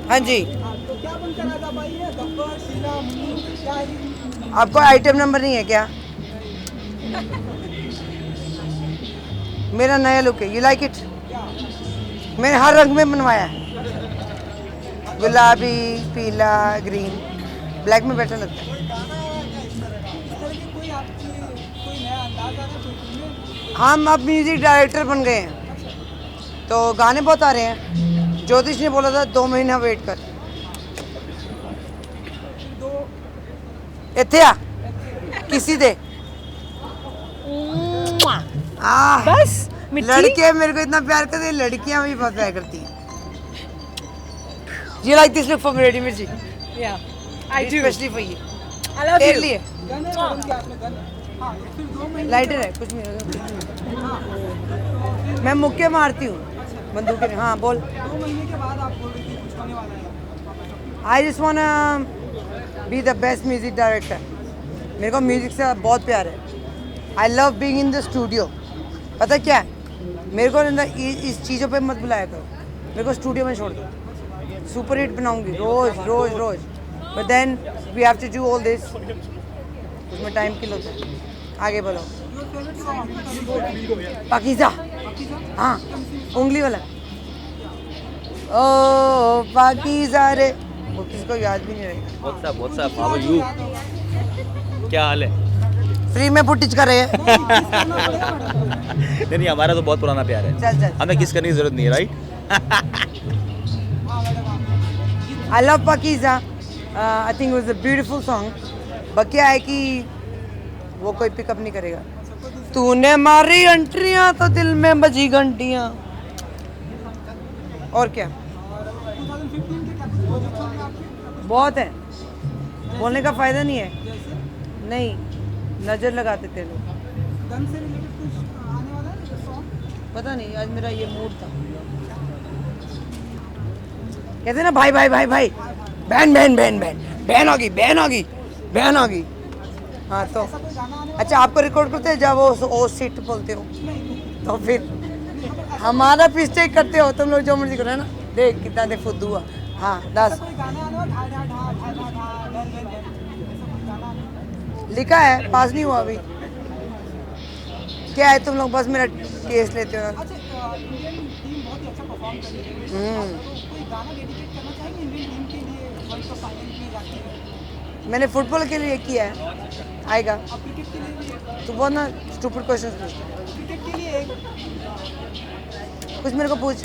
हाँ जी, आपको आइटम नंबर नहीं है क्या? मेरा नया लुक है, यू लाइक इट? मैंने हर रंग में बनवाया है, गुलाबी, पीला, ग्रीन, ब्लैक में बेटर लगता है। हम अब म्यूजिक डायरेक्टर बन गए हैं, तो गाने बहुत आ रहे हैं। ज्योतिष ने बोला था 2 महीना वेट कर। इत्थे आ किसी दे बस लड़के मेरे को इतना प्यार करते हैं, लड़कियां भी बहुत प्यार करती हैं। You like this look from Ready Mirchi? Yeah, I do. Especially for you. I love तेरे you. लिए लाइटर है, कुछ नहीं। मैं मुक्के मारती हूँ बंदूक में। हाँ बोल। 2 महीने के बाद आप बोल रहे थे कुछ होने वाला है। I just wanna be the best music director. मेरे को म्यूजिक से बहुत प्यार है। I love being in the studio. पता क्या है? मेरे को इस चीज़ों पे मत बुलाया करो, मेरे को स्टूडियो में छोड़ दो। सुपर हिट बनाऊंगी रोज रोज रोज, but then we have to do all this, उसमें टाइम किल होता है। आगे बोलो। पाकीज़ा, हाँ उंगली वाला। ओ पाकीज़ा रे, वो किसको याद भी नहीं रहेगा। What's up? How are you? क्या हाल है? फ्री में फुटेज कर रहे हैं। नहीं, हमारा तो बहुत पुराना प्यार है। चल। हमें किस करने की जरूरत नहीं है, right? I love Pakiza. I think it was a beautiful song. But क्या है कि वो कोई पिकअप नहीं करेगा। तूने मारी अंट्रियां तो दिल में बजी घंटियां। और क्या? बहुत है, बोलने का फायदा नहीं है। नहीं, नजर लगाते थे लोग। पता नहीं, आज मेरा ये मूड था। कहते ना भाई भाई भाई भाई, बहन बहन बहन बहन बहन आ गई, बहन आ गई, बहन आ गई। हाँ तो अच्छा, आपको रिकॉर्ड करते हैं जब वो ओ सीट बोलते हो, तो फिर हमारा मिस्टेक करते हो तुम लोग, जो मर्जी करो है ना। देख कितना दे फुद्दू हुआ। हाँ 10 लिखा है, पास नहीं हुआ अभी। क्या है तुम लोग बस मेरा केस लेते हो। मैंने फुटबॉल के लिए किया है, आएगा। तू बहुत ना स्टूपिड क्वेश्चंस पूछता। कुछ मेरे को पूछ।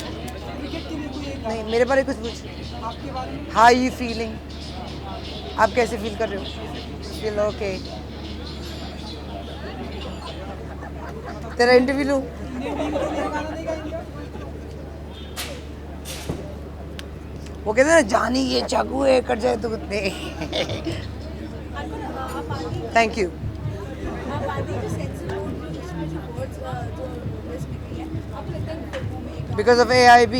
नहीं, मेरे बारे में कुछ पूछ। How you feeling? आप कैसे फील कर रहे हो? Feel okay. तेरा इंटरव्यू लूँ? वो कहते हैं ना, जानी ये चाकू है, कट जाए तो कितने। Thank you. Because of AIB.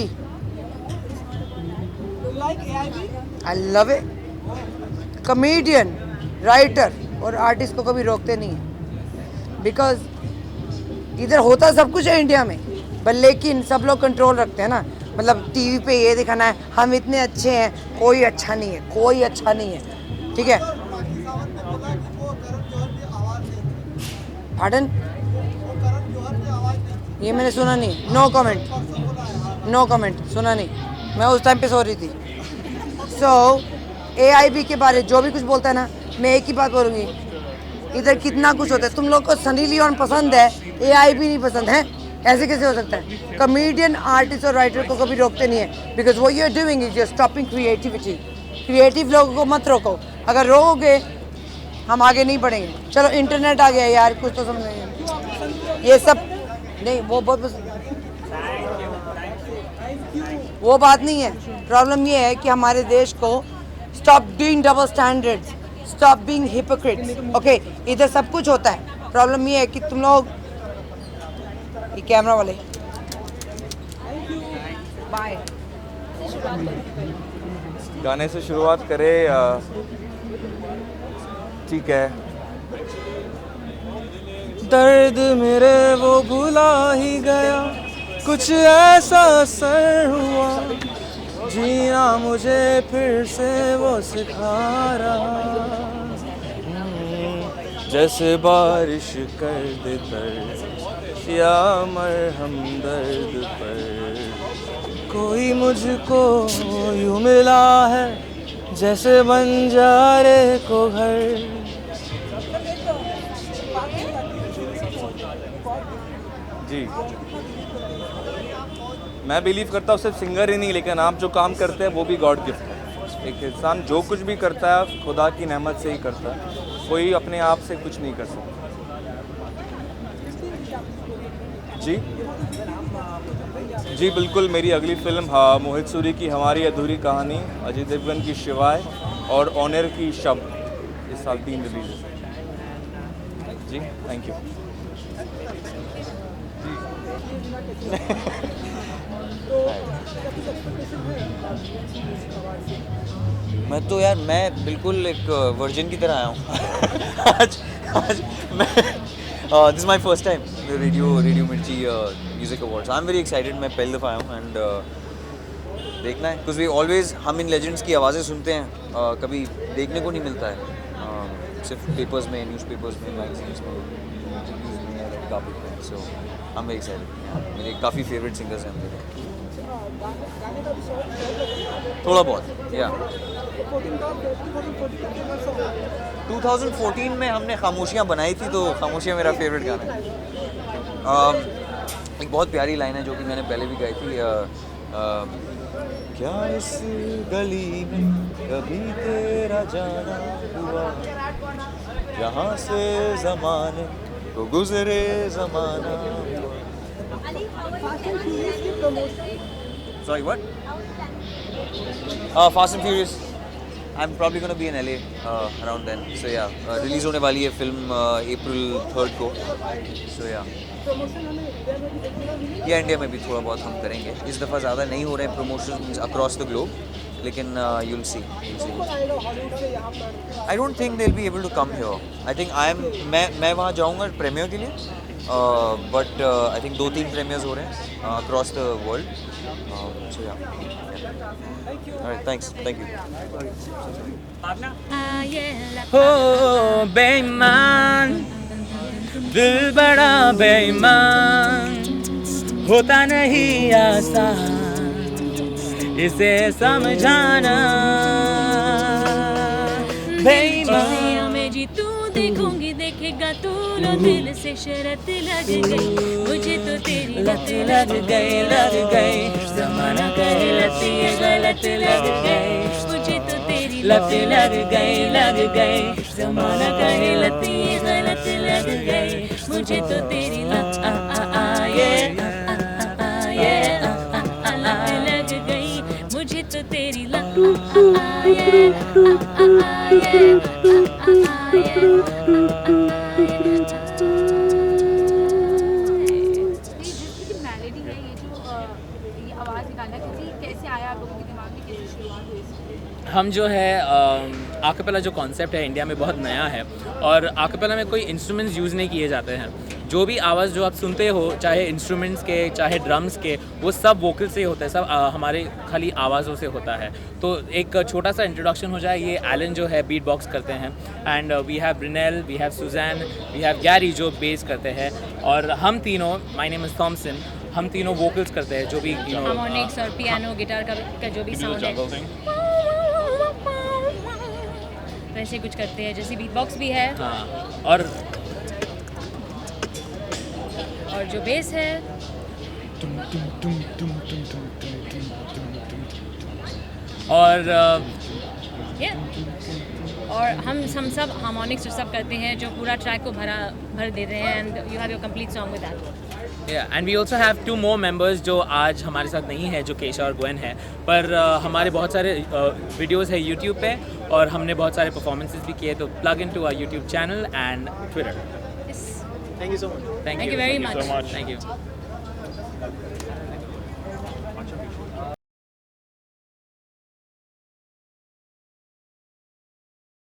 Like AIB? I love it. Comedian, writer और आर्टिस्ट को कभी रोकते नहीं है। Because इधर होता सब कुछ है इंडिया में, पर लेकिन सब लोग कंट्रोल रखते हैं ना। मतलब टीवी पे ये दिखाना है हम इतने अच्छे हैं, कोई अच्छा नहीं है, कोई अच्छा नहीं है। ठीक है, पार्डन, ये मैंने सुना नहीं। नो कमेंट, नो कमेंट, सुना नहीं। मैं उस टाइम पे सो रही थी। सो AIB के बारे जो भी कुछ बोलता है ना, मैं एक ही बात बोलूँगी, इधर कितना कुछ होता है। तुम लोग को सनी लियोन पसंद है, AIB नहीं पसंद है, ऐसे कैसे हो सकता है? कॉमेडियन, आर्टिस्ट और राइटर को कभी रोकते नहीं है। बिकॉज वो you are doing is you stopping creativity. Creative लोगों को मत रोको, अगर रोकोगे हम आगे नहीं बढ़ेंगे। चलो इंटरनेट आ गया यार, कुछ तो समझ नहीं। ये सब नहीं, वो बहुत वो बात नहीं है। प्रॉब्लम ये है कि हमारे देश को stop doing double standards, stop being Hippocrates. Okay, इधर सब कुछ होता है। प्रॉब्लम ये है कि तुम लोग, ये कैमरा वाले, बाय। गाने से शुरुआत करें। ठीक है। दर्द मेरे वो भुला ही गया, कुछ ऐसा असर हुआ, जीना मुझे फिर से वो सिखा रहा। जैसे बारिश कर दे दर्द या मरहम दर्द पर, कोई मुझको यूं मिला है जैसे बंजारे को घर। जी, मैं बिलीव करता हूँ सिर्फ सिंगर ही नहीं, लेकिन आप जो काम करते हैं वो भी गॉड गिफ्ट है। एक इंसान जो कुछ भी करता है खुदा की नेमत से ही करता है, कोई अपने आप से कुछ नहीं कर सकता। जी जी बिल्कुल, मेरी अगली फिल्म हाँ मोहित सूरी की हमारी अधूरी कहानी, अजय देवगन की शिवाय और ऑनर की शब्द इस साल 3 रिलीज है जी। Thank you. मैं तो यार मैं बिल्कुल एक वर्जिन की तरह आया हूँ आज मैं this is my first time radio Mirchi music awards. I am very excited. मैं पहली दफ़ा आया हूँ एंड देखना है बिकॉज वी ऑलवेज हम इन लेजेंड्स की आवाज़ें सुनते हैं, कभी देखने को नहीं मिलता है, सिर्फ पेपर्स में, न्यूज़पेपर्स में, मैगजीन्स में, काफ़ी में। सो आई एम वेरी एक्साइटेड। मेरे काफ़ी फेवरेट सिंगर्स हैं मेरे, थोड़ा बहुत या 2014 में हमने खामोशियाँ बनाई थी, तो खामोशियाँ मेरा फेवरेट गाना है। एक बहुत प्यारी लाइन है जो कि मैंने पहले भी गाई थी, क्या इस गली में कभी तेरा जाना हुआ, यहाँ से ज़माने को गुज़रे ज़माना। Sorry, what? Fast and Furious. I'm probably going to be in LA around then. So yeah, release होने वाली है फिल्म April 3rd को. So yeah. या इंडिया में भी थोड़ा बहुत हम करेंगे। इस दफ़ा ज़्यादा नहीं हो रहे हैं प्रमोशंस अक्रॉस द ग्लोब, लेकिन you'll see. I don't think they'll be able to come here. I think मैं वहाँ जाऊँगा प्रीमियर के लिए, but I think 2-3 प्रीमियर्स हो रहे हैं across the world. So yeah. Alright, thanks. Thank you. हो बेईमान दिल बड़ा बेईमान, होता नहीं आसान इसे समझाना। बेईमान में जी तू देखूंगी, देखेगा तू लो दिल से शरत लग गई, मुझे तो तेरी लत लग गई, ज़माना कहे लत ये गलत लग गई, मुझे तो तेरी लत लग गई, ज़माना कहे लत ये गलत लग गई, मुझे तो तेरी लत लग गई, मुझे तो तेरी लत मेलोडी है, ये जो ये आवाज़ निकालना कैसे आया आप लोगों के दिमाग में, कैसे शुरुआत हुई इसकी? हम जो है आकापेला जो कॉन्सेप्ट है इंडिया में बहुत नया है, और आकापेला में कोई इंस्ट्रूमेंट्स यूज़ नहीं किए जाते हैं। जो भी आवाज़ जो आप सुनते हो, चाहे इंस्ट्रूमेंट्स के चाहे ड्रम्स के, वो सब वोकल से होता है, सब हमारे खाली आवाज़ों से होता है। तो एक छोटा सा इंट्रोडक्शन हो जाए, ये एलन जो है बीट बॉक्स करते हैं, and we have Brinel, we have Suzanne, we have Gary जो बेस करते हैं, और हम तीनों, माय नेम इज़ थॉमसन, हम तीनों वोकल्स करते हैं, जो भी हार्मोनिक्स और पियानो गिटार का जो भी साउंड है वैसे कुछ करते हैं, जैसे बीट बॉक्स भी है। हाँ, और जो बेस है और हम सब हार्मोनिक्स और सब करते हैं, जो पूरा ट्रैक को भर देते हैं, and you have your complete song with that. And we also have 2 more members जो आज हमारे साथ नहीं है, जो केशा और ग्वेन है, पर हमारे बहुत सारे वीडियोस है यूट्यूब पे, और हमने बहुत सारे परफॉर्मेंसेस भी किए, तो plug in to our YouTube channel and Twitter. Thank you so much. Thank you very much. Thank you.